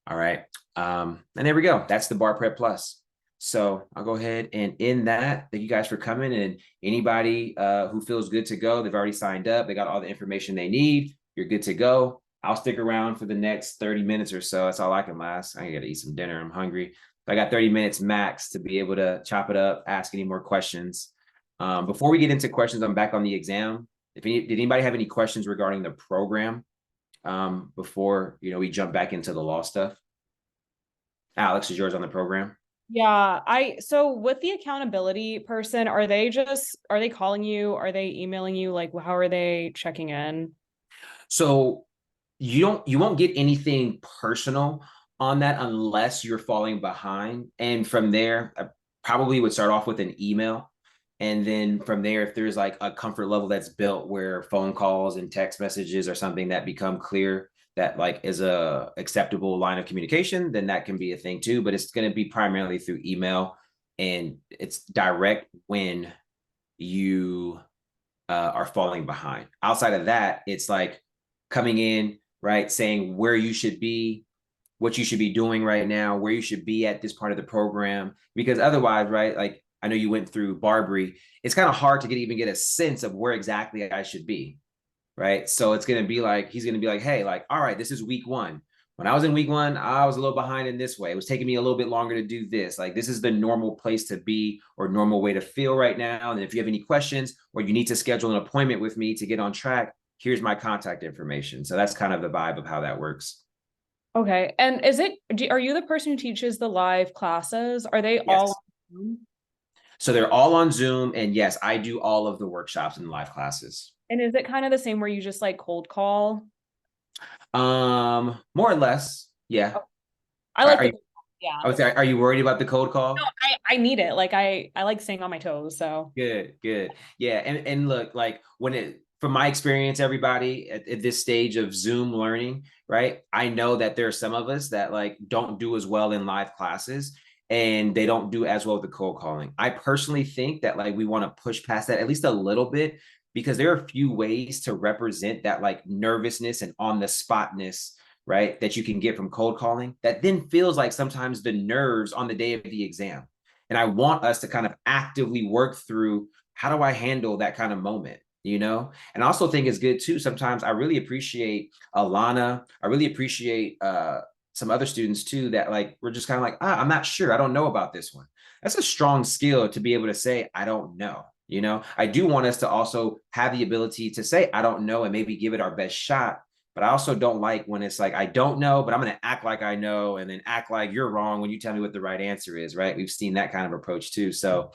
All right. And there we go. That's the Bar Prep Plus. So I'll go ahead and end that. Thank you guys for coming. And anybody who feels good to go, they've already signed up. They got all the information they need. You're good to go. I'll stick around for the next 30 minutes or so. That's all I can last. I got to eat some dinner. I'm hungry. I got 30 minutes max to be able to chop it up, ask any more questions. Before we get into questions, I'm back on the exam. Did anybody have any questions regarding the program before we jump back into the law stuff? Alex, is yours on the program? Yeah, so with the accountability person, are they calling you? Are they emailing you? Like, how are they checking in? So you won't get anything personal on that unless you're falling behind. And from there, I probably would start off with an email. And then from there, if there's like a comfort level that's built where phone calls and text messages are something that become clear, that like is a acceptable line of communication, then that can be a thing too. But it's going to be primarily through email. and it's direct when you are falling behind. Outside of that, it's like coming in, right, saying where you should be, what you should be doing right now, where you should be at this part of the program. Because otherwise, right, like I know you went through Barbary, it's kind of hard to even get a sense of where exactly I should be, right? So it's going to be like, he's going to be like, hey, like, all right, this is week one. When I was in week one, I was a little behind in this way. It was taking me a little bit longer to do this. Like, this is the normal place to be or normal way to feel right now. And if you have any questions or you need to schedule an appointment with me to get on track, here's my contact information. So that's kind of the vibe of how that works. Okay. And are you the person who teaches the live classes? Are they Yes. all on Zoom? So they're all on Zoom. And yes, I do all of the workshops and live classes. And is it kind of the same where you just like cold call? More or less. Yeah. Oh, I like yeah. I would say, are you worried about the cold call? No, I need it. Like I like staying on my toes. So good. Yeah. And look, like from my experience, everybody at this stage of Zoom learning, right? I know that there are some of us that like don't do as well in live classes and they don't do as well with the cold calling. I personally think that like we want to push past that at least a little bit, because there are a few ways to represent that like nervousness and on the spotness, right, that you can get from cold calling that then feels like sometimes the nerves on the day of the exam. And I want us to kind of actively work through, how do I handle that kind of moment, you know? And I also think it's good too. Sometimes I really appreciate Alana. I really appreciate some other students too, that like, we're just kind of like, I'm not sure. I don't know about this one. That's a strong skill to be able to say, I don't know. You know, I do want us to also have the ability to say, I don't know, and maybe give it our best shot. But I also don't like when it's like, I don't know, but I'm going to act like I know and then act like you're wrong when you tell me what the right answer is, right? We've seen that kind of approach too. So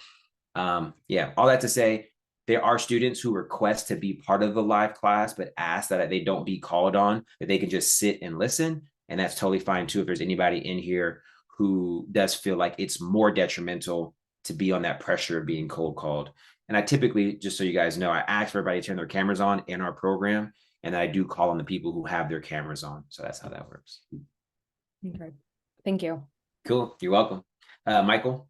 yeah, all that to say, there are students who request to be part of the live class, but ask that they don't be called on, that they can just sit and listen. And that's totally fine too. If there's anybody in here who does feel like it's more detrimental to be on that pressure of being cold called. And I typically, just so you guys know, I ask for everybody to turn their cameras on in our program. And I do call on the people who have their cameras on. So that's how that works. Okay. Thank you. Cool. You're welcome. Michael?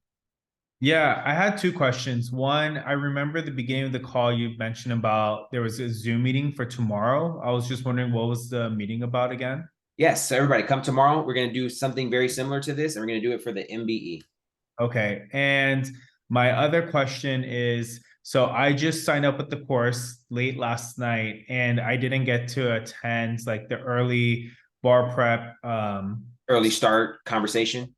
Yeah, I had two questions. One, I remember at the beginning of the call you mentioned about there was a Zoom meeting for tomorrow. I was just wondering, what was the meeting about again? Yes, so everybody come tomorrow. We're going to do something very similar to this, and we're going to do it for the MBE. Okay. And my other question is, so I just signed up with the course late last night and I didn't get to attend like the early bar prep early start conversation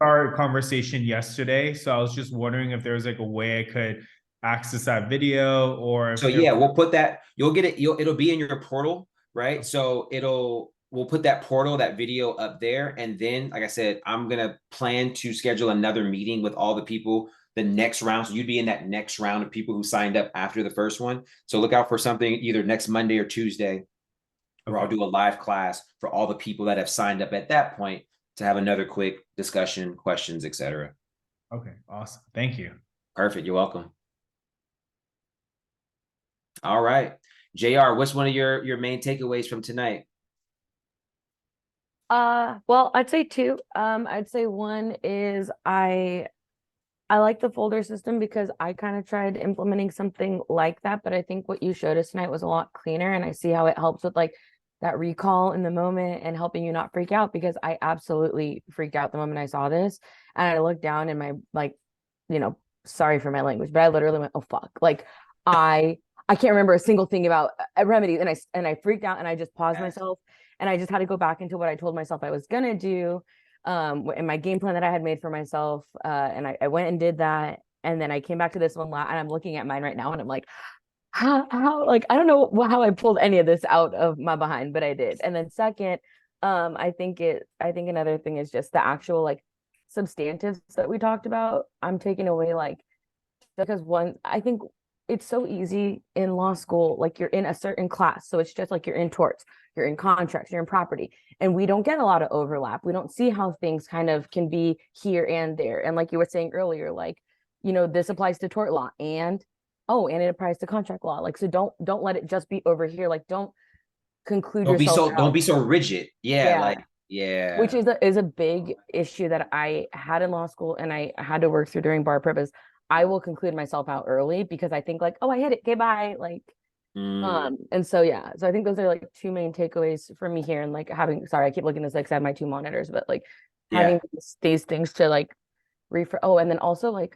yesterday. So I was just wondering if there was like a way I could access that video, or so yeah, we'll put that, you'll get it, it'll be in your portal, right? So we'll put that portal, that video up there. And then, like I said, I'm going to plan to schedule another meeting with all the people the next round. So you'd be in that next round of people who signed up after the first one. So look out for something either next Monday or Tuesday, where I'll do a live class for all the people that have signed up at that point to have another quick discussion, questions, etc. Okay, awesome. Thank you. Perfect. You're welcome. All right. JR, what's one of your main takeaways from tonight? Well, I'd say two. I'd say one is I like the folder system because I kind of tried implementing something like that, but I think what you showed us tonight was a lot cleaner, and I see how it helps with like that recall in the moment and helping you not freak out, because I absolutely freaked out the moment I saw this. And I looked down in my, like, you know, sorry for my language, but I literally went, oh fuck. Like I can't remember a single thing about Remedies, and I freaked out and I just paused myself and I just had to go back into what I told myself I was gonna do. In my game plan that I had made for myself, and I went and did that, and then I came back to this one and I'm looking at mine right now and I'm like, how like I don't know how I pulled any of this out of my behind, but I did. And then second, I think another thing is just the actual like substantives that we talked about. I'm taking away, like, because one, I think it's so easy in law school, like you're in a certain class, so it's just like you're in torts, you're in contracts, you're in property, and we don't get a lot of overlap. We don't see how things kind of can be here and there. And like you were saying earlier, like, you know, this applies to tort law and it applies to contract law. Like, so don't let it just be over here. Like, don't conclude Don't yourself be so rigid. Yeah, like Yeah. which is a big issue that I had in law school and I had to work through during bar prep. Is I will conclude myself out early because I think like, oh, I hit it, okay, bye. Like, and so yeah, so I think those are like two main takeaways for me here, and like having, sorry, I keep looking at this like I have my two monitors, but like having these things to like refer. Oh, and then also like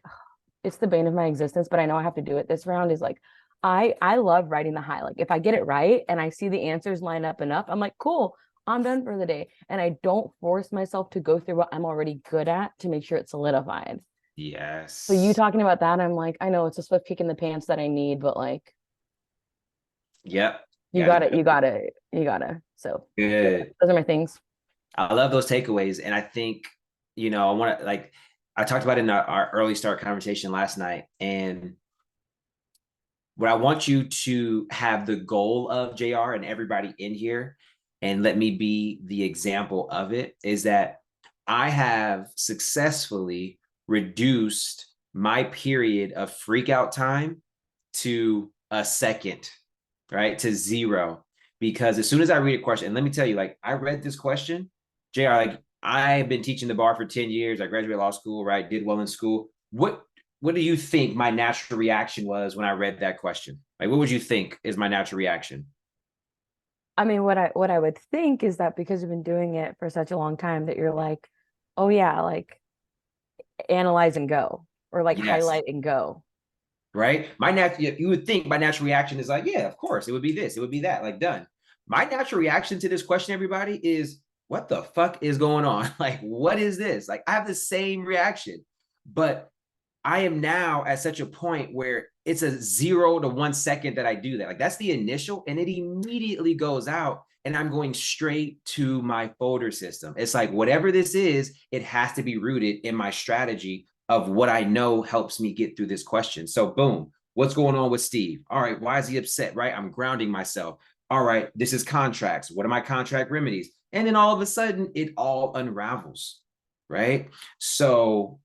it's the bane of my existence, but I know I have to do it this round. Is like I love writing the high. Like if I get it right and I see the answers line up enough, I'm like, cool, I'm done for the day. And I don't force myself to go through what I'm already good at to make sure it's solidified. Yes. So you talking about that, I'm like, I know it's a swift kick in the pants that I need, but like, yep. You got it. So Good. Those are my things. I love those takeaways. And I think, I want to, like, I talked about it in our early start conversation last night. And what I want you to have the goal of, JR, and everybody in here, and let me be the example of it, is that I have successfully reduced my period of freak out time to a second, right? To 0. Because as soon as I read a question, and let me tell you, like, I read this question, JR, like, I've been teaching the bar for 10 years. I graduated law school, right? Did well in school. What do you think my natural reaction was when I read that question? Like, what would you think is my natural reaction? I mean, what I would think is that because you've been doing it for such a long time that you're like, oh yeah, like analyze and go, or like highlight and go. Right? You would think my natural reaction is like, yeah, of course, it would be this, it would be that, like done. My natural reaction to this question, everybody, is what the fuck is going on? Like, what is this? Like, I have the same reaction, but I am now at such a point where it's a 0 to 1 second that I do that. Like, that's the initial, and it immediately goes out, and I'm going straight to my folder system. It's like, whatever this is, it has to be rooted in my strategy of what I know helps me get through this question. So boom, what's going on with Steve? All right, why is he upset, right? I'm grounding myself. All right, this is contracts. What are my contract remedies? And then all of a sudden, it all unravels, right? So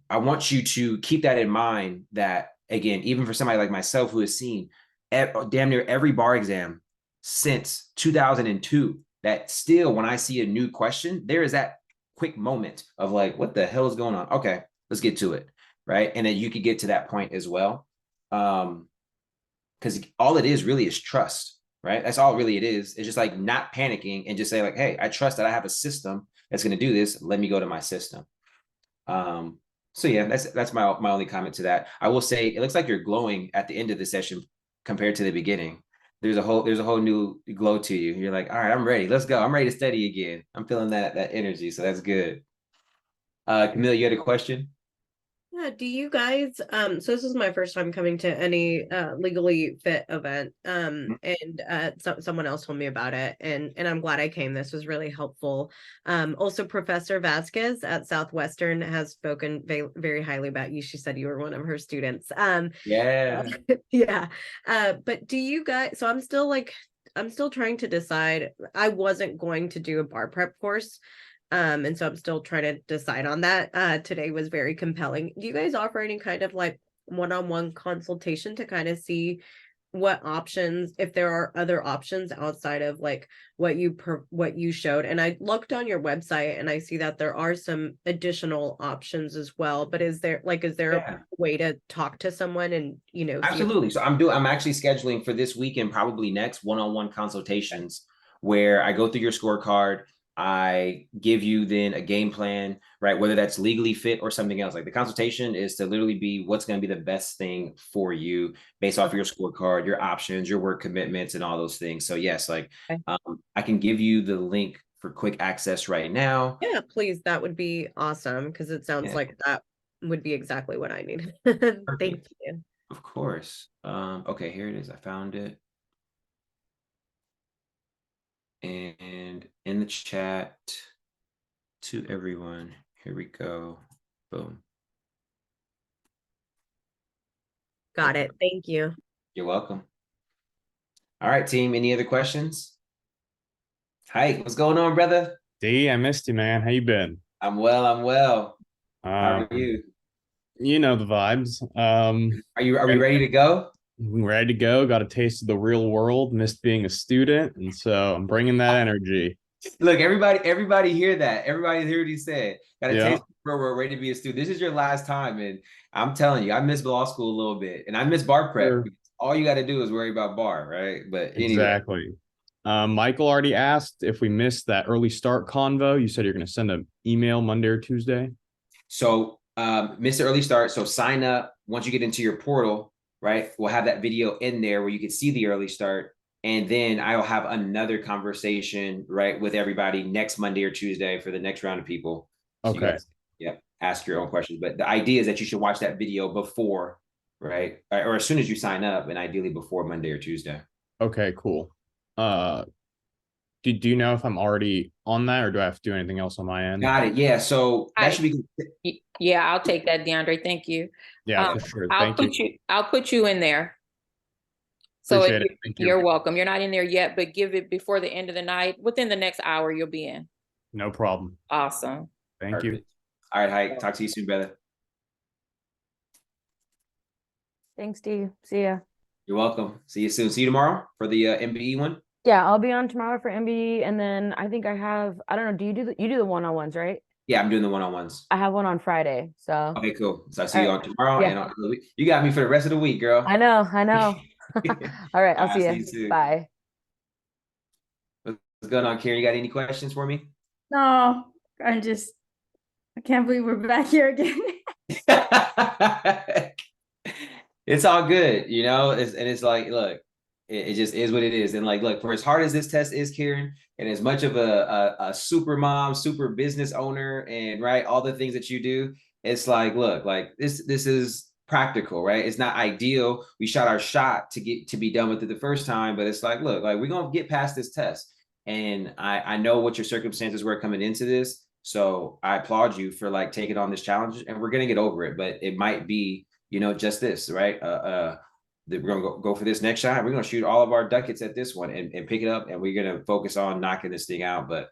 I want you to keep that in mind, that, again, even for somebody like myself who has seen damn near every bar exam since 2002, that still, when I see a new question, there is that quick moment of like, what the hell is going on? Okay, let's get to it, right? And then you could get to that point as well. Because all it is really is trust, right? That's all really it is. It's just like not panicking and just say like, hey, I trust that I have a system that's going to do this. Let me go to my system. So yeah, that's my only comment to that. I will say it looks like you're glowing at the end of the session compared to the beginning. There's a whole new glow to you. You're like, all right, I'm ready. Let's go. I'm ready to study again. I'm feeling that energy. So that's good. Camille, you had a question? Yeah, do you guys so this is my first time coming to any legally fit event, and someone else told me about it, and I'm glad I came. This was really helpful. Also, Professor Vasquez at Southwestern has spoken very highly about you. She said you were one of her students. Yeah. Yeah. But do you guys, so I'm still trying to decide. I wasn't going to do a bar prep course. And so I'm still trying to decide on that. Today was very compelling. Do you guys offer any kind of like one-on-one consultation to kind of see what options, if there are other options outside of like what you showed? And I looked on your website and I see that there are some additional options as well. But is there a way to talk to someone and Absolutely. So I'm actually scheduling for this week and probably next one-on-one consultations where I go through your scorecard. I give you then a game plan, right? Whether that's legally fit or something else. Like, the consultation is to literally be what's going to be the best thing for you based off of your scorecard, your options, your work commitments, and all those things. So yes, like, I can give you the link for quick access right now. Yeah, please. That would be awesome, because it sounds like that would be exactly what I need. Thank you. Of course. Okay, here it is. I found it. And in the chat to everyone, here we go. Boom. Got it. Thank you. You're welcome. All right, team. Any other questions? Hi, what's going on, brother? D, I missed you, man. How you been? I'm well. How are you? You know the vibes. Are we ready to go? Ready to go. Got a taste of the real world. Missed being a student, and so I'm bringing that energy. Look, everybody hear that. Everybody hear what he said. Got a Yeah. taste for we're ready to be a student. This is your last time. And I'm telling you, I miss law school a little bit. And I miss bar prep. Sure. All you got to do is worry about bar, right? But anyway. Exactly. Michael already asked if we missed that early start convo. You said you're going to send an email Monday or Tuesday. So miss the early start. So sign up once you get into your portal, right? We'll have that video in there where you can see the early start. And then I'll have another conversation, right, with everybody next Monday or Tuesday for the next round of people. So Okay. Ask your own questions. But the idea is that you should watch that video before, right? Or as soon as you sign up, and ideally before Monday or Tuesday. Okay, cool. Do you know if I'm already on that, or do I have to do anything else on my end? Got it. Yeah. So that should be. Yeah, I'll take that, DeAndre. Thank you. Yeah, for sure. I'll put you in there. So Appreciate it. Thank you. You're welcome. You're not in there yet, but give it before the end of the night. Within the next hour, you'll be in. No problem. Awesome. Thank you. All right, Hike. Talk to you soon, brother. Thanks, Steve. See ya. You're welcome. See you soon. See you tomorrow for the MBE one. Yeah, I'll be on tomorrow for MBE, and then I think I don't know. Do you do the one-on-ones, right? Yeah, I'm doing the one-on-ones. I have one on Friday, so. Okay, cool. So I see you All on tomorrow Yeah. and on the week. You got me for the rest of the week, girl. I know. All right, I'll see you you. soon. Bye. What's going on, Karen? You got any questions for me? No, I can't believe we're back here again. It's all good, you know. It's like, look, it just is what it is. And like, look, for as hard as this test is, Karen, and as much of a super mom, super business owner, and right, all the things that you do, it's like, look, like this is practical, right? It's not ideal. We shot our shot to be done with it the first time, but it's like, look, like we're gonna get past this test. And I know what your circumstances were coming into this. So I applaud you for like taking on this challenge, and we're gonna get over it. But it might be, you know, just this, right? We're gonna go for this next shot. We're gonna shoot all of our ducats at this one and pick it up, and we're gonna focus on knocking this thing out. But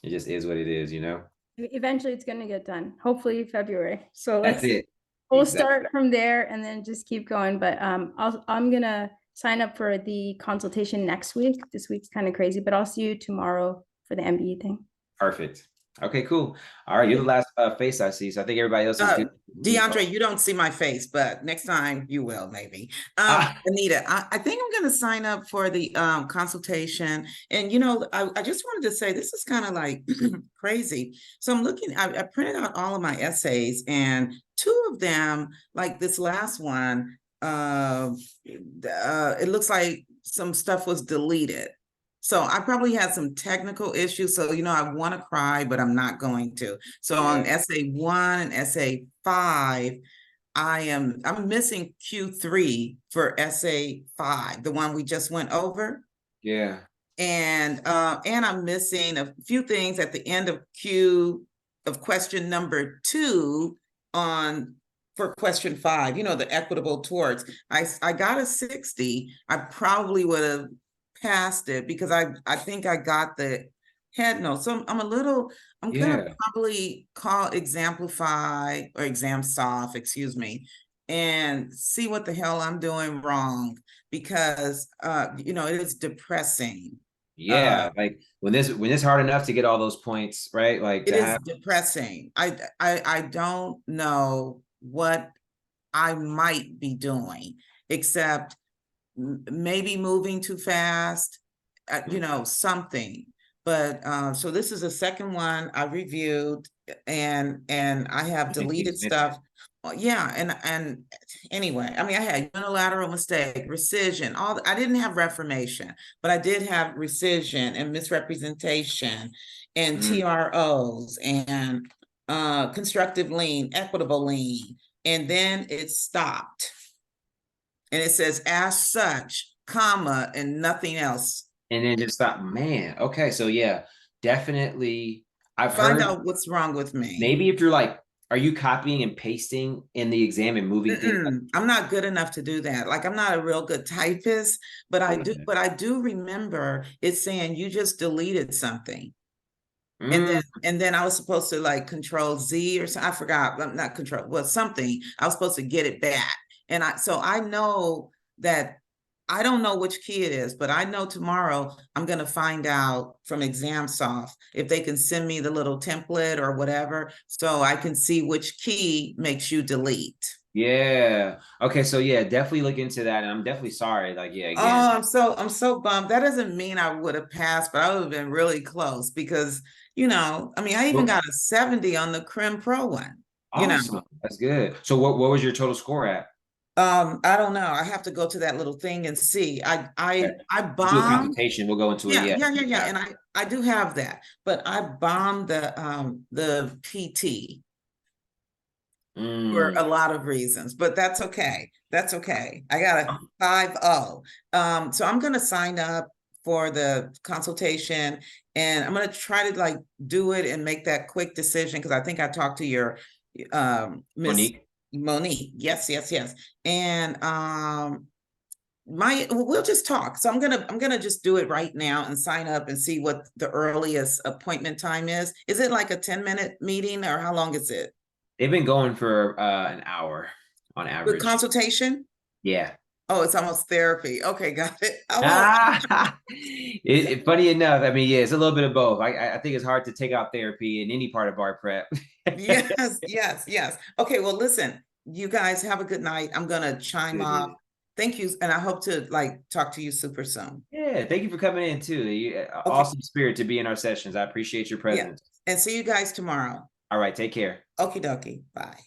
it just is what it is, you know. Eventually, it's gonna get done. Hopefully, February. So That's it. We'll Exactly. start from there and then just keep going. But I'm gonna sign up for the consultation next week. This week's kind of crazy, but I'll see you tomorrow for the MBE thing. Perfect. Okay, cool. All right, you're the last face I see, so I think everybody else is good. DeAndre, you don't see my face, but next time you will, maybe. Anita, I think I'm going to sign up for the consultation. And, you know, I just wanted to say this is kind of like crazy. So I'm looking, I printed out all of my essays, and two of them, like this last one, it looks like some stuff was deleted. So I probably had some technical issues. So, you know, I want to cry, but I'm not going to. So on essay 1 and essay 5, I'm missing Q3 for essay 5, the one we just went over. Yeah. And I'm missing a few things at the end of question number 2 for question 5, you know, the equitable torts. I got a 60. I probably would have passed it because I think I got the head note. So I'm gonna probably call Exemplify or Examsoft, excuse me, and see what the hell I'm doing wrong, because you know, it is depressing. Yeah, like when it's hard enough to get all those points, right? Like it is depressing. I don't know what I might be doing, except maybe moving too fast, you know, something. But so this is the second one I reviewed, and I have deleted stuff. Yeah, and anyway, I mean, I had unilateral mistake, rescission, I didn't have reformation, but I did have rescission and misrepresentation and TROs and constructive lien, equitable lien, and then it stopped. And it says, as such, comma, and nothing else. And then just thought, man, okay, so yeah, definitely. I've Find heard out what's wrong with me. Maybe if you're like, are you copying and pasting in the exam and moving things? I'm not good enough to do that. Like, I'm not a real good typist, but I do remember it saying you just deleted something. And then I was supposed to like Control Z or something. I forgot, not Control, well, something. I was supposed to get it back. And so I know that I don't know which key it is, but I know tomorrow I'm going to find out from ExamSoft if they can send me the little template or whatever, so I can see which key makes you delete. Yeah. Okay. So yeah, definitely look into that. And I'm definitely sorry. Like, yeah, again. Oh, I'm so bummed. That doesn't mean I would have passed, but I would have been really close because, you know, I mean, I even got a 70 on the Crim Pro one. You know, Awesome. That's good. So what was your total score at? I don't know. I have to go to that little thing and see. I Do a bombed. consultation. We'll go into it. Yeah. And I do have that, but I bombed the PT for a lot of reasons, but that's okay. That's okay. I got a 5.0. So I'm gonna sign up for the consultation, and I'm gonna try to like do it and make that quick decision, because I think I talked to your Miss Monique. Yes. And we'll just talk. So I'm gonna just do it right now and sign up and see what the earliest appointment time is. Is it like a 10-minute meeting, or how long is it? They've been going for an hour on average. With consultation? Yeah. Oh, it's almost therapy. Okay, got it. Funny enough, I mean, yeah, it's a little bit of both. I think it's hard to take out therapy in any part of bar prep. Yes. Okay, well, listen, you guys have a good night. I'm gonna chime off. Thank you, and I hope to like talk to you super soon. Yeah, thank you for coming in too. Awesome spirit to be in our sessions. I appreciate your presence. And see you guys tomorrow. All right, take care. Okie dokie. Bye.